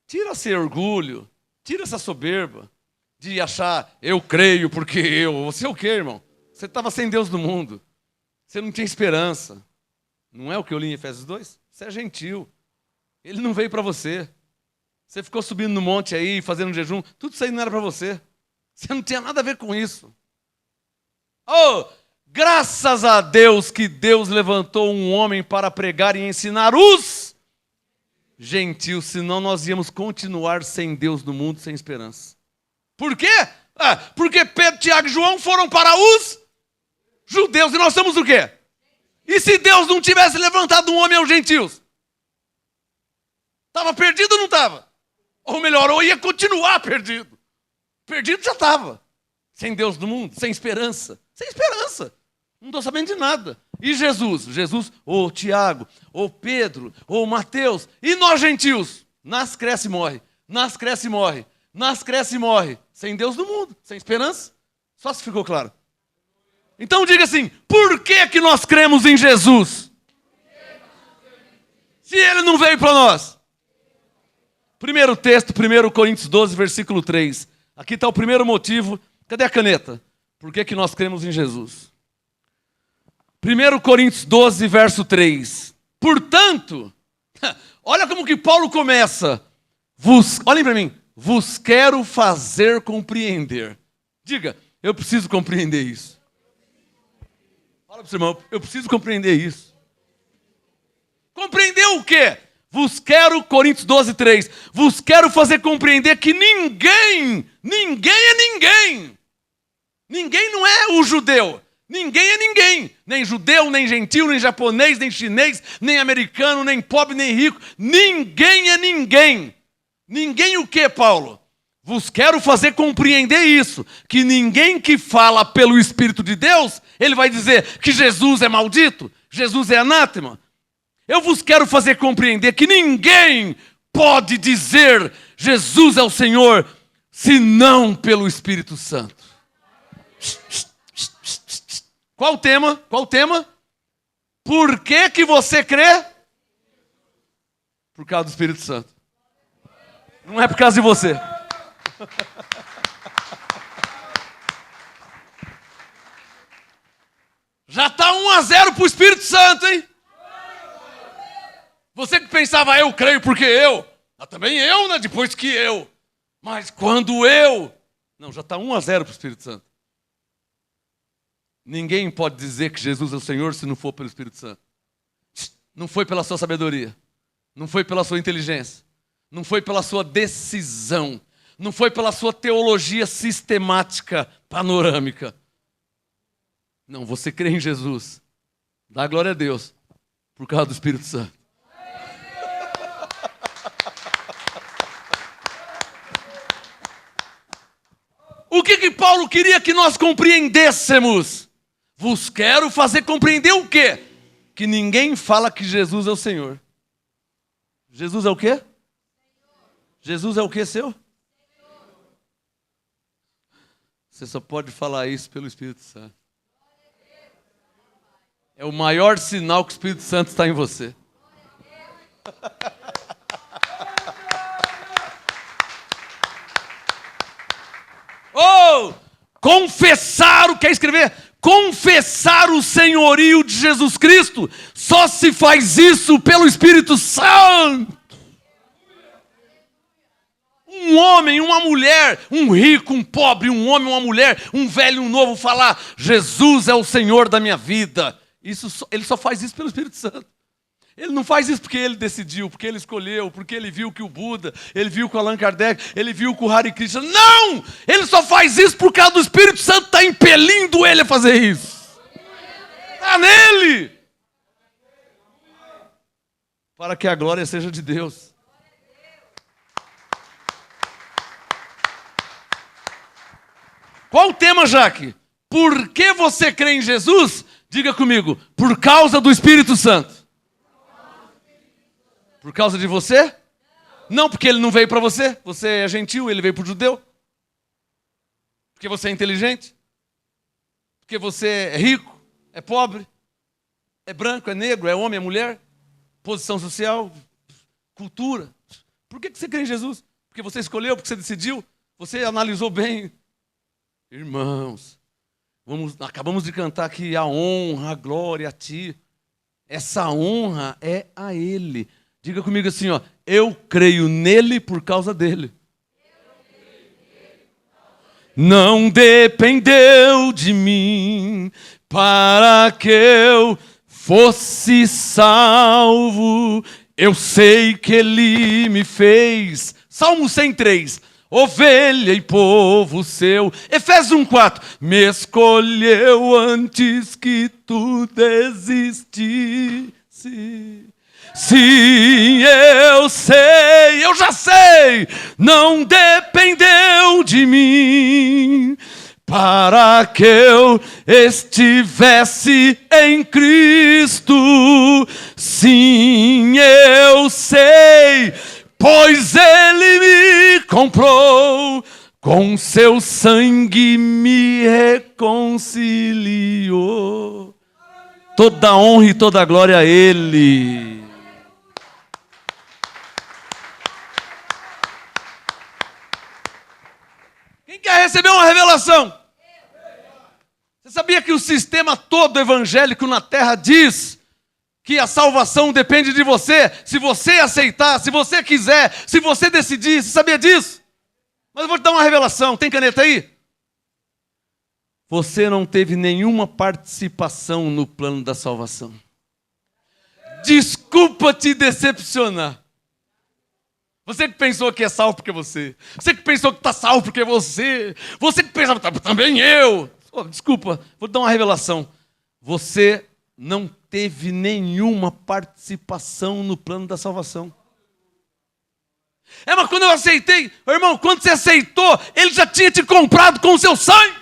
Tira esse orgulho, tira essa soberba de achar, eu creio porque eu. Você é o quê, irmão? Você estava sem Deus no mundo. Você não tinha esperança. Não é o que eu li em Efésios 2? Você é gentil. Ele não veio para você. Você ficou subindo no monte aí, fazendo jejum. Tudo isso aí não era para você. Você não tinha nada a ver com isso. Oh, graças a Deus que Deus levantou um homem para pregar e ensinar os gentios, senão nós íamos continuar sem Deus no mundo, sem esperança. Por quê? Porque Pedro, Tiago e João foram para os judeus e nós somos o quê? E se Deus não tivesse levantado um homem aos gentios? Estava perdido ou não estava? Ou melhor, ou ia continuar perdido. Perdido já estava. Sem Deus no mundo, sem esperança. Sem esperança. Não estou sabendo de nada. E Jesus? Jesus, ou Tiago, ou Pedro, ou Mateus. E nós gentios? Nasce, cresce e morre. Nasce, cresce e morre. Nasce, cresce e morre. Sem Deus no mundo, sem esperança. Só se ficou claro. Então diga assim, por que nós cremos em Jesus? Se Ele não veio para nós. Primeiro texto, 1 Coríntios 12, versículo 3. Aqui está o primeiro motivo. Cadê a caneta? Por que nós cremos em Jesus? 1 Coríntios 12, verso 3. Portanto, olha como que Paulo começa. Olhem para mim. Vos quero fazer compreender. Diga, eu preciso compreender isso. Fala para o seu irmão, eu preciso compreender isso. Compreender o quê? Vos quero, Coríntios 12, 3. Vos quero fazer compreender que ninguém é ninguém. Ninguém não é o judeu. Ninguém é ninguém. Nem judeu, nem gentil, nem japonês, nem chinês, nem americano, nem pobre, nem rico. Ninguém é ninguém. Ninguém o quê, Paulo? Vos quero fazer compreender isso. Que ninguém que fala pelo Espírito de Deus, ele vai dizer que Jesus é maldito, Jesus é anátema. Eu vos quero fazer compreender que ninguém pode dizer Jesus é o Senhor, senão pelo Espírito Santo. Qual o tema? Qual o tema? Por que você crê? Por causa do Espírito Santo. Não é por causa de você. Já está 1-0 para o Espírito Santo, hein? Você que pensava, eu creio porque eu. Também eu, né? Depois que eu. Mas quando eu... Não, já está 1-0 para o Espírito Santo. Ninguém pode dizer que Jesus é o Senhor se não for pelo Espírito Santo. Não foi pela sua sabedoria. Não foi pela sua inteligência. Não foi pela sua decisão. Não foi pela sua teologia sistemática, panorâmica. Não, você crê em Jesus. Dá glória a Deus. Por causa do Espírito Santo. O que Paulo queria que nós compreendêssemos? Vos quero fazer compreender o quê? Que ninguém fala que Jesus é o Senhor. Jesus é o quê? Jesus é o quê, seu? Você só pode falar isso pelo Espírito Santo. É o maior sinal que o Espírito Santo está em você. Oh! Confessar, quer escrever? Confessar o senhorio de Jesus Cristo. Só se faz isso pelo Espírito Santo. Um homem, uma mulher, um rico, um pobre, um homem, uma mulher, um velho, um novo, falar, Jesus é o Senhor da minha vida. Ele só faz isso pelo Espírito Santo. Ele não faz isso porque ele decidiu, porque ele escolheu, porque ele viu que o Buda, ele viu que o Allan Kardec, ele viu que o Hare Krishna. Não! Ele só faz isso por causa do Espírito Santo está impelindo ele a fazer isso. Está nele. para que a glória seja de Deus. Qual o tema, Jaque? Por que você crê em Jesus? Diga comigo, por causa do Espírito Santo. Por causa de você? Não, porque ele não veio para você. Você é gentil, ele veio para o judeu. Porque você é inteligente. Porque você é rico, é pobre, é branco, é negro, é homem, é mulher. Posição social, cultura. Por que você crê em Jesus? Porque você escolheu, porque você decidiu, você analisou bem. Irmãos, acabamos de cantar aqui a honra, a glória a ti. Essa honra é a Ele. Diga comigo assim, ó, eu creio nele por causa dele. Não dependeu de mim para que eu fosse salvo. Eu sei que ele me fez. Salmo 103. Ovelha e povo seu. Efésios 1:4. Me escolheu antes que tudo existisse. Sim, eu já sei, não dependeu de mim para que eu estivesse em Cristo. Sim, eu sei, pois Ele me comprou, com seu sangue me reconciliou. Toda honra e toda glória a Ele. Quem quer receber uma revelação? Você sabia que o sistema todo evangélico na terra diz que a salvação depende de você? Se você aceitar, se você quiser, se você decidir, você sabia disso? Mas eu vou te dar uma revelação, tem caneta aí? Você não teve nenhuma participação no plano da salvação. Desculpa te decepcionar. Você que pensou que é salvo porque você. Você que pensou que está salvo porque você. Você que pensava, também eu. Oh, desculpa, vou te dar uma revelação. Você não teve nenhuma participação no plano da salvação. Mas quando eu aceitei, irmão, quando você aceitou, ele já tinha te comprado com o seu sangue.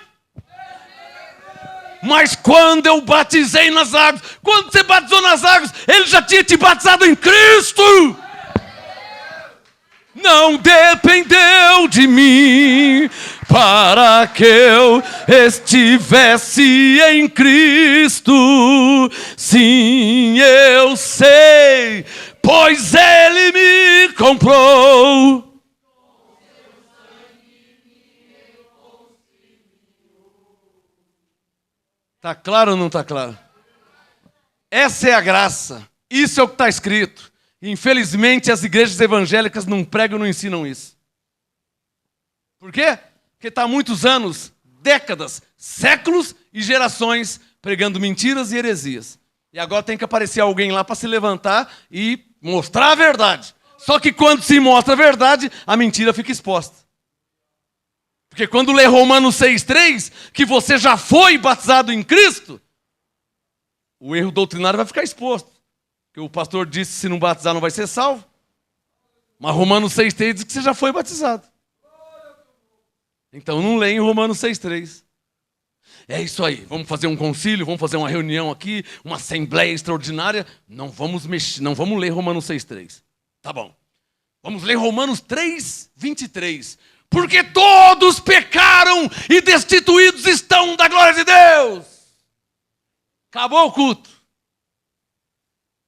Mas quando eu batizei nas águas, quando você batizou nas águas, ele já tinha te batizado em Cristo. Não dependeu de mim para que eu estivesse em Cristo. Sim, eu sei, pois Ele me comprou. Está claro ou não está claro? Essa é a graça. Isso é o que está escrito. Infelizmente, as igrejas evangélicas não pregam, não ensinam isso. Por quê? Porque está há muitos anos, décadas, séculos e gerações pregando mentiras e heresias. E agora tem que aparecer alguém lá para se levantar e mostrar a verdade. Só que quando se mostra a verdade, a mentira fica exposta. Porque quando lê Romanos 6,3, que você já foi batizado em Cristo, o erro doutrinário vai ficar exposto. Porque o pastor disse que se não batizar não vai ser salvo. Mas Romanos 6,3 diz que você já foi batizado. Então não leia em Romanos 6,3. É isso aí, vamos fazer um concílio, vamos fazer uma reunião aqui, uma assembleia extraordinária. Não vamos mexer, não vamos ler Romanos 6,3. Tá bom. Vamos ler Romanos 3,23. Porque todos pecaram e destituídos estão da glória de Deus. Acabou o culto.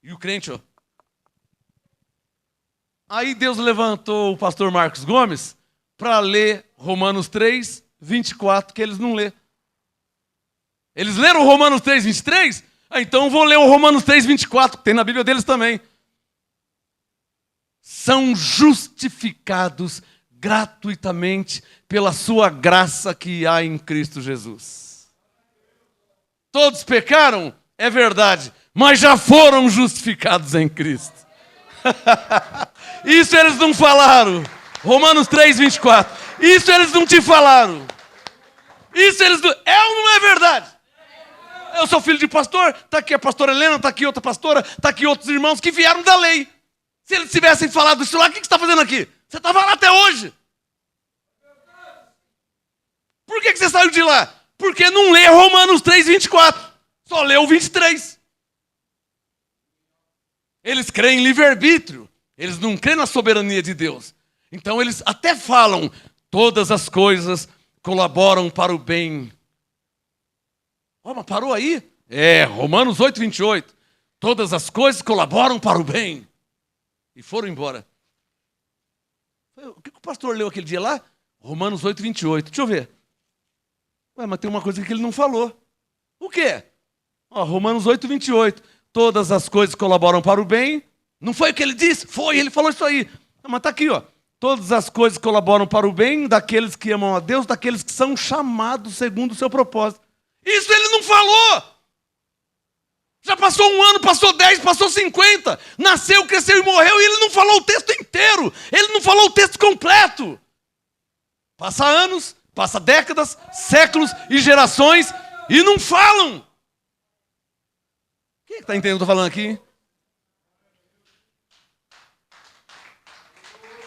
E o crente, ó. Aí Deus levantou o pastor Marcos Gomes para ler Romanos 3,24, que eles não lêem. Eles leram Romanos 3,23? Então eu vou ler o Romanos 3,24, que tem na Bíblia deles também. São justificados gratuitamente pela sua graça que há em Cristo Jesus. Todos pecaram? É verdade. Mas já foram justificados em Cristo. Isso eles não falaram. Romanos 3,24. Isso eles não te falaram. Isso eles não... É ou não é verdade? Eu sou filho de pastor. Está aqui a pastora Helena, está aqui outra pastora, está aqui outros irmãos que vieram da lei. Se eles tivessem falado isso lá, o que você está fazendo aqui? Você estava lá até hoje. Por que você saiu de lá? Porque não lê Romanos 3, 24. Só leu o 23. Eles creem em livre-arbítrio. Eles não creem na soberania de Deus. Então eles até falam, todas as coisas colaboram para o bem. Mas parou aí? Romanos 8, 28. Todas as coisas colaboram para o bem. E foram embora. O que o pastor leu aquele dia lá? Romanos 8, 28. Deixa eu ver. Mas tem uma coisa que ele não falou. O quê? Romanos 8, 28. Todas as coisas colaboram para o bem. Não foi o que ele disse? Foi, ele falou isso aí. Mas está aqui, ó. Todas as coisas colaboram para o bem daqueles que amam a Deus, daqueles que são chamados segundo o seu propósito. Isso ele não falou. Já passou 1 ano, passou 10, passou 50. Nasceu, cresceu e morreu e ele não falou o texto inteiro. Ele não falou o texto completo. Passa anos, passa décadas, séculos e gerações e não falam. Quem está entendendo o que eu estou falando aqui?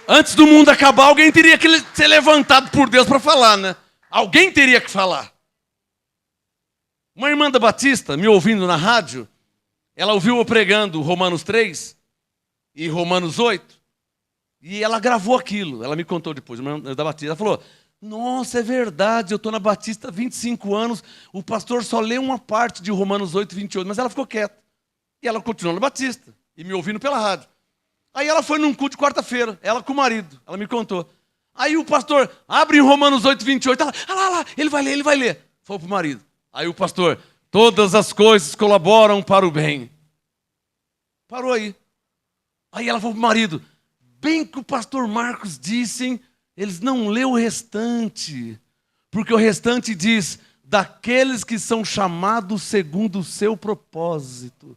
Antes do mundo acabar, alguém teria que ser levantado por Deus para falar, né? Alguém teria que falar. Uma irmã da Batista, me ouvindo na rádio, ela ouviu eu pregando Romanos 3 e Romanos 8, e ela gravou aquilo. Ela me contou depois, uma irmã da Batista. Ela falou, nossa, é verdade, eu estou na Batista há 25 anos, o pastor só lê uma parte de Romanos 8, 28, mas ela ficou quieta. E ela continuou na Batista, e me ouvindo pela rádio. Aí ela foi num culto de quarta-feira, ela com o marido, ela me contou. Aí o pastor abre em Romanos 8, 28, ela, lá, ele vai ler. Foi pro marido. Aí o pastor, todas as coisas colaboram para o bem. Parou aí. Aí ela falou pro marido, bem que o pastor Marcos disse, hein? Eles não leu o restante. Porque o restante diz, daqueles que são chamados segundo o seu propósito.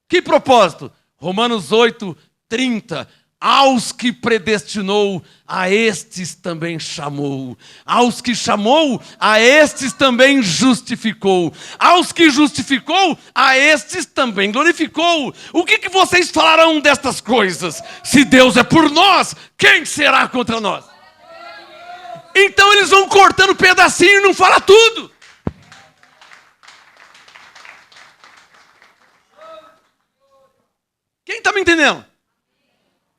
Que propósito? Romanos 8, 30. Aos que predestinou, a estes também chamou. Aos que chamou, a estes também justificou. Aos que justificou, a estes também glorificou. O que vocês falarão destas coisas? Se Deus é por nós, quem será contra nós? Então eles vão cortando pedacinho e não fala tudo. Quem está me entendendo?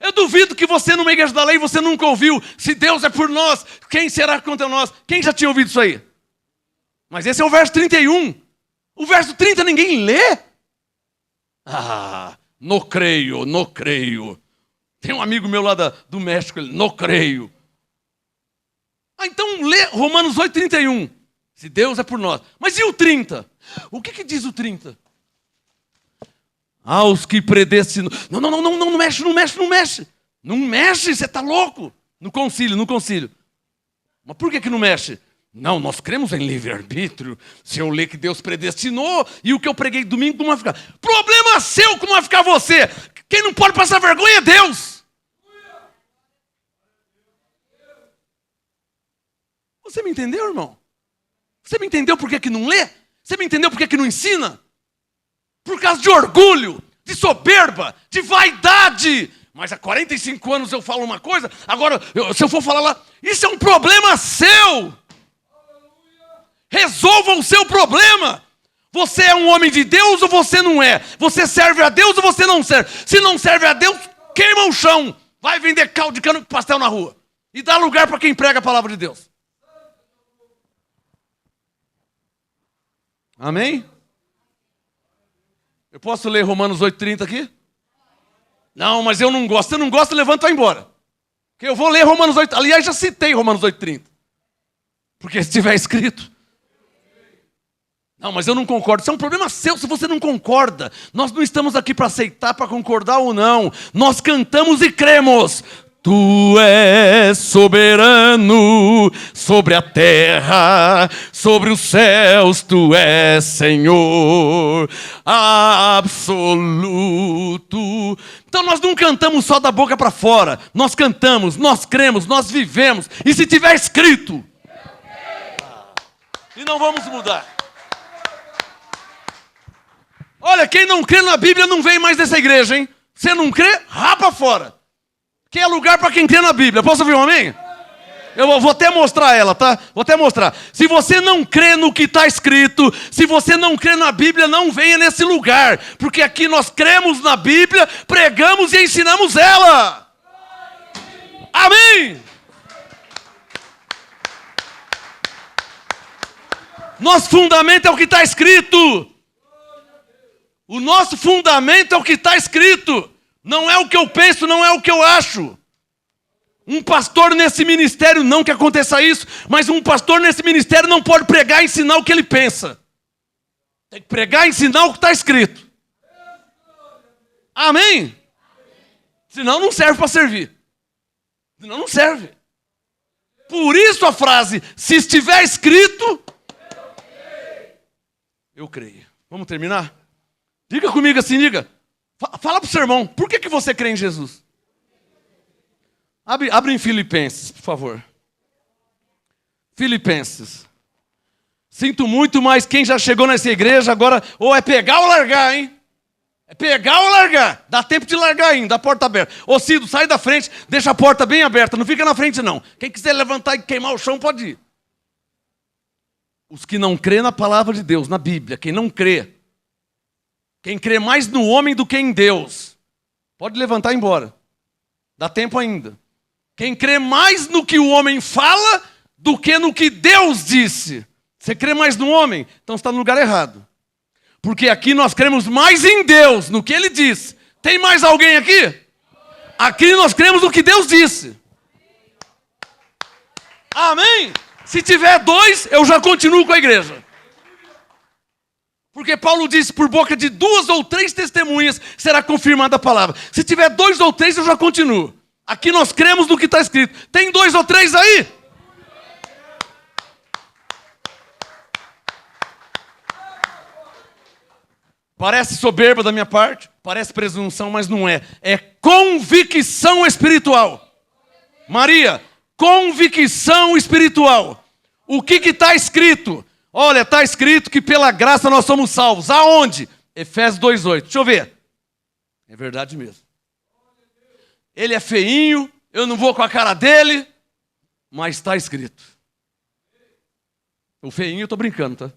Eu duvido que você, numa igreja da lei, você nunca ouviu. Se Deus é por nós, quem será contra nós? Quem já tinha ouvido isso aí? Mas esse é o verso 31. O verso 30 ninguém lê. Não creio. Tem um amigo meu lá do México, ele, não creio. Então lê Romanos 8, 31. Se Deus é por nós. Mas e o 30? O que diz o 30? Aos que predestinou. Não mexe. Não mexe, você está louco. No concílio. Mas por que não mexe? Não, nós cremos em livre-arbítrio. Se eu ler que Deus predestinou e o que eu preguei domingo, como vai ficar? Problema seu, como vai ficar você? Quem não pode passar vergonha é Deus. Você me entendeu, irmão? Você me entendeu por que não lê? Você me entendeu por que não ensina? Por causa de orgulho, de soberba, de vaidade. Mas há 45 anos eu falo uma coisa, agora se eu for falar lá, isso é um problema seu. Resolva o seu problema. Você é um homem de Deus ou você não é? Você serve a Deus ou você não serve? Se não serve a Deus, queima o chão. Vai vender caldo de cana com pastel na rua. E dá lugar para quem prega a palavra de Deus. Amém? Eu posso ler Romanos 8,30 aqui? Não, mas eu não gosto. Se não gosta, levanta e vai embora. Porque eu vou ler Romanos 8. Aliás, já citei Romanos 8,30. Porque se estiver escrito. Não, mas eu não concordo. Isso é um problema seu se você não concorda. Nós não estamos aqui para aceitar, para concordar ou não. Nós cantamos e cremos. Tu és soberano sobre a terra, sobre os céus, tu és Senhor absoluto. Então nós não cantamos só da boca para fora, nós cantamos, nós cremos, nós vivemos. E se tiver escrito, e não vamos mudar. Olha, quem não crê na Bíblia não vem mais nessa igreja, hein? Você não crê? Rapa fora. Que é lugar para quem crê na Bíblia. Posso ouvir um amém? Eu vou até mostrar ela, tá? Vou até mostrar. Se você não crê no que está escrito, se você não crê na Bíblia, não venha nesse lugar. Porque aqui nós cremos na Bíblia, pregamos e ensinamos ela. Amém? Nosso fundamento é o que está escrito. O nosso fundamento é o que está escrito. Não é o que eu penso, não é o que eu acho. Um pastor nesse ministério, não que aconteça isso, mas um pastor nesse ministério não pode pregar e ensinar o que ele pensa. Tem que pregar e ensinar o que está escrito. Amém? Senão não serve para servir. Senão não serve. Por isso a frase, se estiver escrito, eu creio. Vamos terminar? Diga comigo assim, diga. Fala para o seu irmão, por que você crê em Jesus? Abre em Filipenses, por favor. Filipenses. Sinto muito, mas quem já chegou nessa igreja agora, ou é pegar ou largar, hein? É pegar ou largar. Dá tempo de largar ainda, a porta aberta. Ô Cido, sai da frente, deixa a porta bem aberta, não fica na frente não. Quem quiser levantar e queimar o chão, pode ir. Os que não crê na palavra de Deus, na Bíblia, quem não crê, quem crê mais no homem do que em Deus, pode levantar e ir embora. Dá tempo ainda. Quem crê mais no que o homem fala do que no que Deus disse. Você crê mais no homem? Então você está no lugar errado. Porque aqui nós cremos mais em Deus, no que Ele disse. Tem mais alguém aqui? Aqui nós cremos no que Deus disse. Amém? Se tiver 2, eu já continuo com a igreja. Porque Paulo disse, por boca de 2 ou 3 testemunhas será confirmada a palavra. Se tiver 2 ou 3, eu já continuo. Aqui nós cremos no que está escrito. Tem 2 ou 3 aí? Parece soberba da minha parte, parece presunção, mas não é. É convicção espiritual. Maria, convicção espiritual. O que está escrito? Olha, está escrito que pela graça nós somos salvos. Aonde? Efésios 2:8. Deixa eu ver. É verdade mesmo. Ele é feinho, eu não vou com a cara dele, mas está escrito. O feinho eu estou brincando, tá?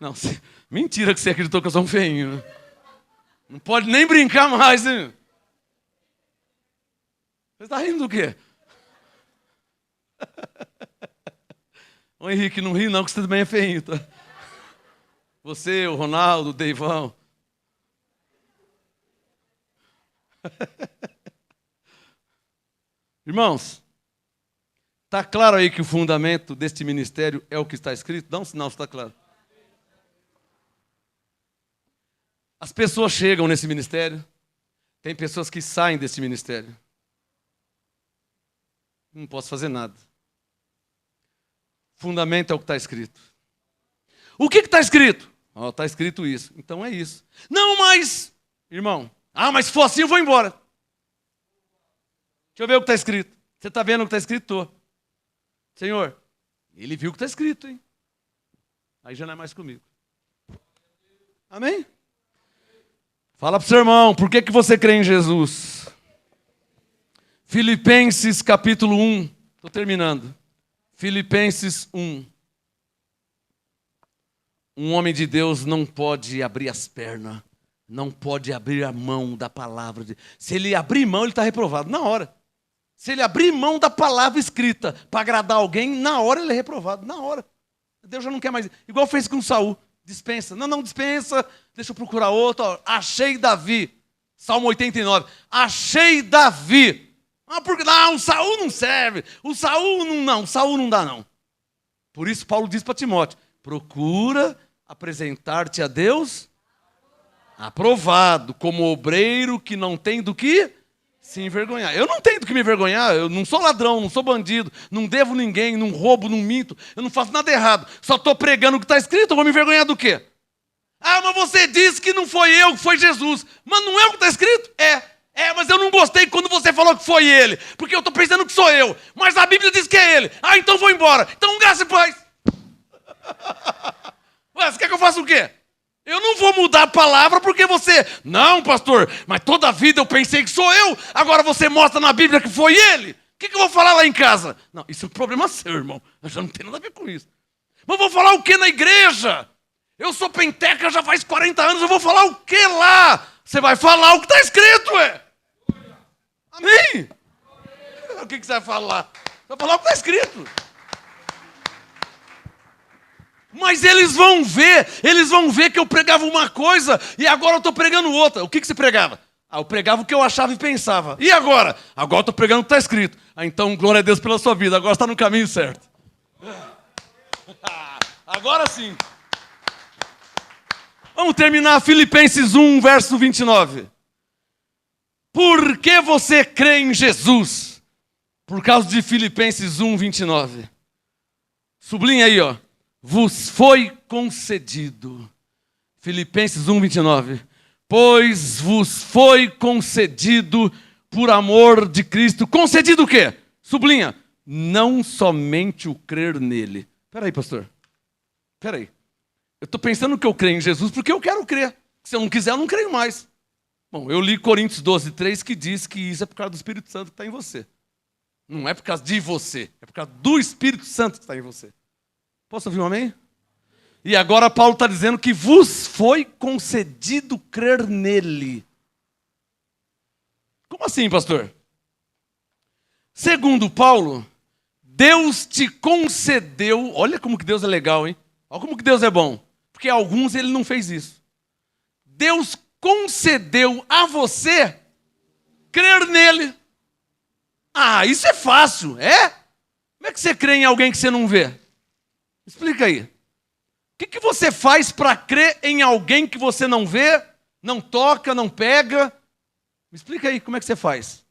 Não, mentira que você acreditou que eu sou um feinho. Né? Não pode nem brincar mais, hein? Você está rindo do quê? Ô Henrique, não ri não, que você também é feinho, tá? Você, o Ronaldo, o Deivão. Irmãos, está claro aí que o fundamento deste ministério é o que está escrito? Dá um sinal se está claro. As pessoas chegam nesse ministério, tem pessoas que saem desse ministério. Não posso fazer nada. Fundamento é o que está escrito. O que está escrito? Está escrito isso. Então é isso. Não, mas, irmão, mas se for assim eu vou embora. Deixa eu ver o que está escrito. Você está vendo o que está escrito? Tô. Senhor, ele viu o que está escrito, hein? Aí já não é mais comigo. Amém? Fala para o seu irmão, por que você crê em Jesus? Filipenses capítulo 1. Estou terminando. Filipenses 1. Um homem de Deus não pode abrir as pernas, não pode abrir a mão da palavra. Se ele abrir mão, ele está reprovado, na hora. Se ele abrir mão da palavra escrita para agradar alguém, na hora ele é reprovado, na hora. Deus já não quer mais. Igual fez com Saul. Dispensa. Não dispensa. Deixa eu procurar outro. Ó. Achei Davi. Salmo 89. Achei Davi. Porque não, o Saul não serve. O Saul não. O Saul não dá, não. Por isso Paulo diz para Timóteo: procura apresentar-te a Deus aprovado, como obreiro que não tem do que se envergonhar. Eu não tenho do que me envergonhar. Eu não sou ladrão, não sou bandido, não devo ninguém, não roubo, não minto. Eu não faço nada errado. Só estou pregando o que está escrito. Eu vou me envergonhar do quê? Mas você disse que não foi eu, que foi Jesus. Mas não é o que está escrito? Mas eu não gostei quando você falou que foi ele. Porque eu estou pensando que sou eu. Mas a Bíblia diz que é ele. Então vou embora. Então graça e paz. Ué, você quer que eu faça o quê? Eu não vou mudar a palavra porque você... Não, pastor, mas toda a vida eu pensei que sou eu. Agora você mostra na Bíblia que foi ele. O que eu vou falar lá em casa? Não, isso é um problema seu, irmão. Eu já não tenho nada a ver com isso. Mas vou falar o que na igreja? Eu sou penteca já faz 40 anos, eu vou falar o que lá? Você vai falar o que está escrito, ué. Amém? O que você vai falar? Você vai falar o que está escrito. Mas eles vão ver que eu pregava uma coisa e agora eu estou pregando outra. O que você pregava? Eu pregava o que eu achava e pensava. E agora? Agora eu estou pregando o que está escrito. Então, glória a Deus pela sua vida, agora está no caminho certo. Agora sim. Vamos terminar Filipenses 1, verso 29. Por que você crê em Jesus? Por causa de Filipenses 1, 29. Sublinha aí, ó. Vos foi concedido. Filipenses 1, 29. Pois vos foi concedido por amor de Cristo. Concedido o quê? Sublinha. Não somente o crer nele. Espera aí, pastor. Espera aí. Eu estou pensando que eu creio em Jesus porque eu quero crer. Se eu não quiser, eu não creio mais. Bom, eu li Coríntios 12, 3, que diz que isso é por causa do Espírito Santo que está em você. Não é por causa de você. É por causa do Espírito Santo que está em você. Posso ouvir um amém? E agora Paulo está dizendo que vos foi concedido crer nele. Como assim, pastor? Segundo Paulo, Deus te concedeu... Olha como que Deus é legal, hein? Olha como que Deus é bom. Porque alguns ele não fez isso. Deus concedeu a você crer nele. Isso é fácil, é? Como é que você crê em alguém que você não vê? Explica aí. O que você faz para crer em alguém que você não vê, não toca, não pega? Me explica aí como é que você faz.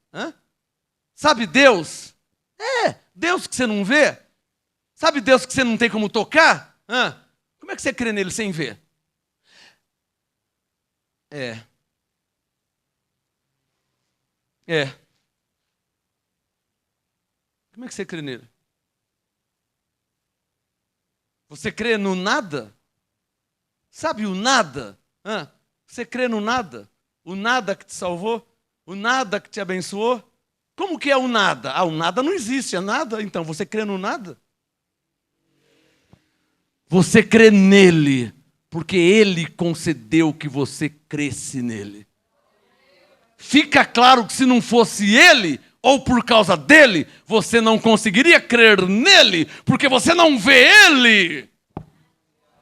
Sabe Deus? Deus que você não vê? Sabe Deus que você não tem como tocar? Como é que você crê nele sem ver? Como é que você crê nele? Você crê no nada? Sabe o nada? Você crê no nada? O nada que te salvou? O nada que te abençoou? Como que é o nada? O nada não existe, é nada. Então, você crê no nada? Você crê nele, porque ele concedeu que você cresce nele. Fica claro que se não fosse ele, ou por causa dele, você não conseguiria crer nele, porque você não vê ele.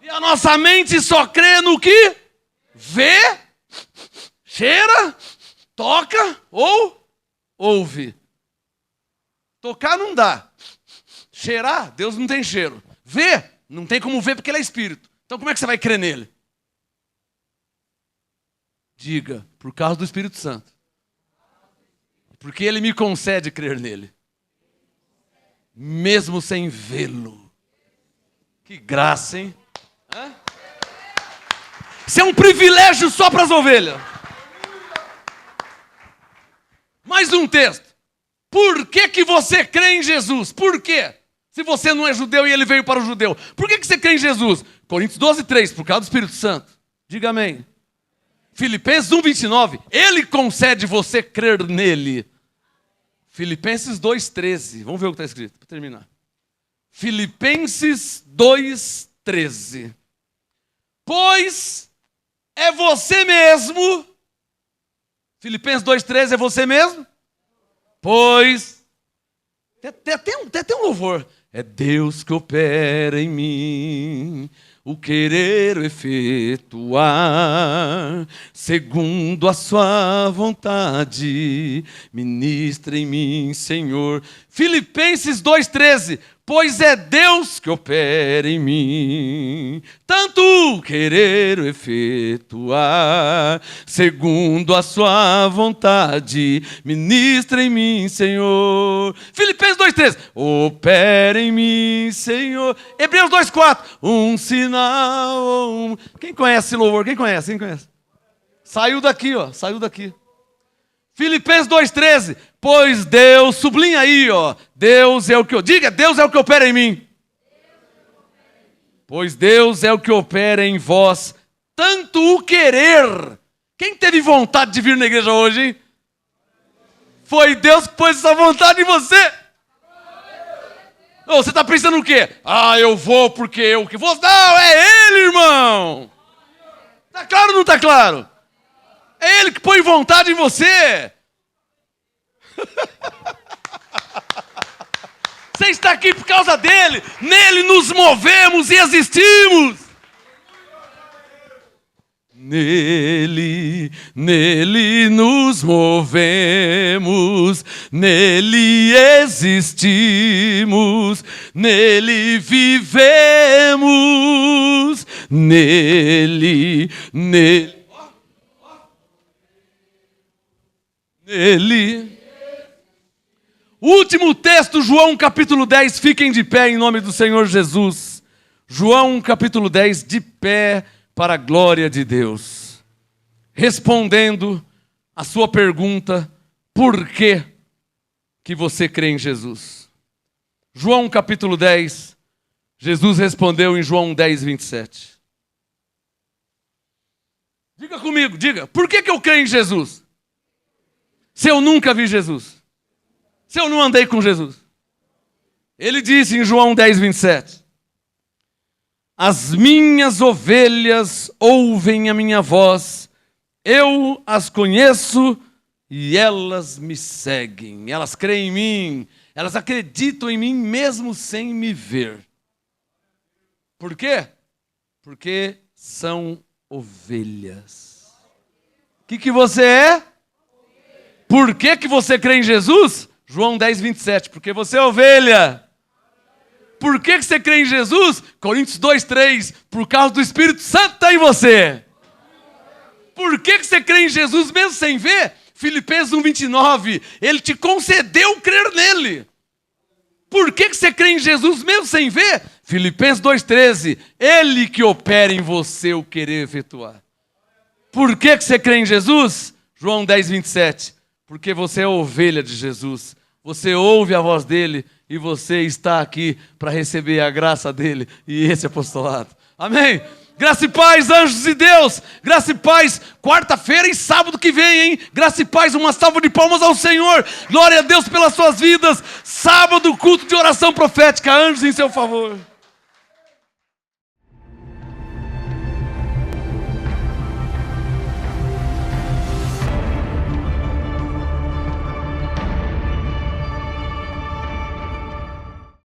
E a nossa mente só crê no que vê, cheira, toca ou ouve. Tocar não dá. Cheirar, Deus não tem cheiro. Ver, não tem como ver porque ele é espírito. Então como é que você vai crer nele? Diga, por causa do Espírito Santo. Porque ele me concede crer nele. Mesmo sem vê-lo. Que graça, hein? Isso é um privilégio só para as ovelhas. Mais um texto. Por que você crê em Jesus? Por quê? Se você não é judeu e ele veio para o judeu. Por que você crê em Jesus? Coríntios 12, 3, por causa do Espírito Santo. Diga amém. Filipenses 1, 29. Ele concede você crer nele. Filipenses 2, 13. Vamos ver o que está escrito, para terminar. Filipenses 2, 13. Pois é você mesmo. Filipenses 2, 13 é você mesmo? Pois. Tem até um louvor. É Deus que opera em mim, o querer efetuar, segundo a sua vontade, ministra em mim, Senhor. Filipenses 2,13, pois é Deus que opera em mim, tanto querer efetuar, segundo a sua vontade, ministra em mim, Senhor. Filipenses 2,13, opera em mim, Senhor. Hebreus 2,4, um sinal. Quem conhece esse louvor? Quem conhece? Quem conhece? Saiu daqui, ó, saiu daqui. Filipenses 2,13, pois Deus, sublinha aí, ó, Deus é o que eu diga, Deus é o que opera em mim. Pois Deus é o que opera em vós, tanto o querer. Quem teve vontade de vir na igreja hoje, hein? Foi Deus que pôs essa vontade em você. Você está pensando o quê? Eu vou porque eu que vou. Não, é Ele, irmão. Está claro ou não está claro? É Ele que põe vontade em você. Você está aqui por causa dEle. Nele nos movemos e existimos. Nele nos movemos, nele existimos, nele vivemos, nele. Último texto, João capítulo 10, fiquem de pé em nome do Senhor Jesus. João capítulo 10, de pé, para a glória de Deus. Respondendo a sua pergunta, por que você crê em Jesus? João capítulo 10, Jesus respondeu em João 10, 27. Diga comigo, diga, por que eu creio em Jesus? Se eu nunca vi Jesus? Se eu não andei com Jesus? Ele disse em João 10, 27. As minhas ovelhas ouvem a minha voz, eu as conheço e elas me seguem. Elas creem em mim, elas acreditam em mim mesmo sem me ver. Por quê? Porque são ovelhas. O que você é? Por que você crê em Jesus? João 10, 27. Porque você é ovelha. Por que você crê em Jesus? Coríntios 2, 3. Por causa do Espírito Santo que está em você. Por que você crê em Jesus mesmo sem ver? Filipenses 1, 29. Ele te concedeu crer nele. Por que você crê em Jesus mesmo sem ver? Filipenses 2, 13. Ele que opera em você o querer efetuar. Por que você crê em Jesus? João 10, 27. Porque você é ovelha de Jesus. Você ouve a voz dele e você está aqui para receber a graça dele e esse apostolado. Amém? Graça e paz, anjos de Deus. Graça e paz, quarta-feira e sábado que vem, hein? Graça e paz, uma salva de palmas ao Senhor. Glória a Deus pelas suas vidas. Sábado, culto de oração profética. Anjos em seu favor.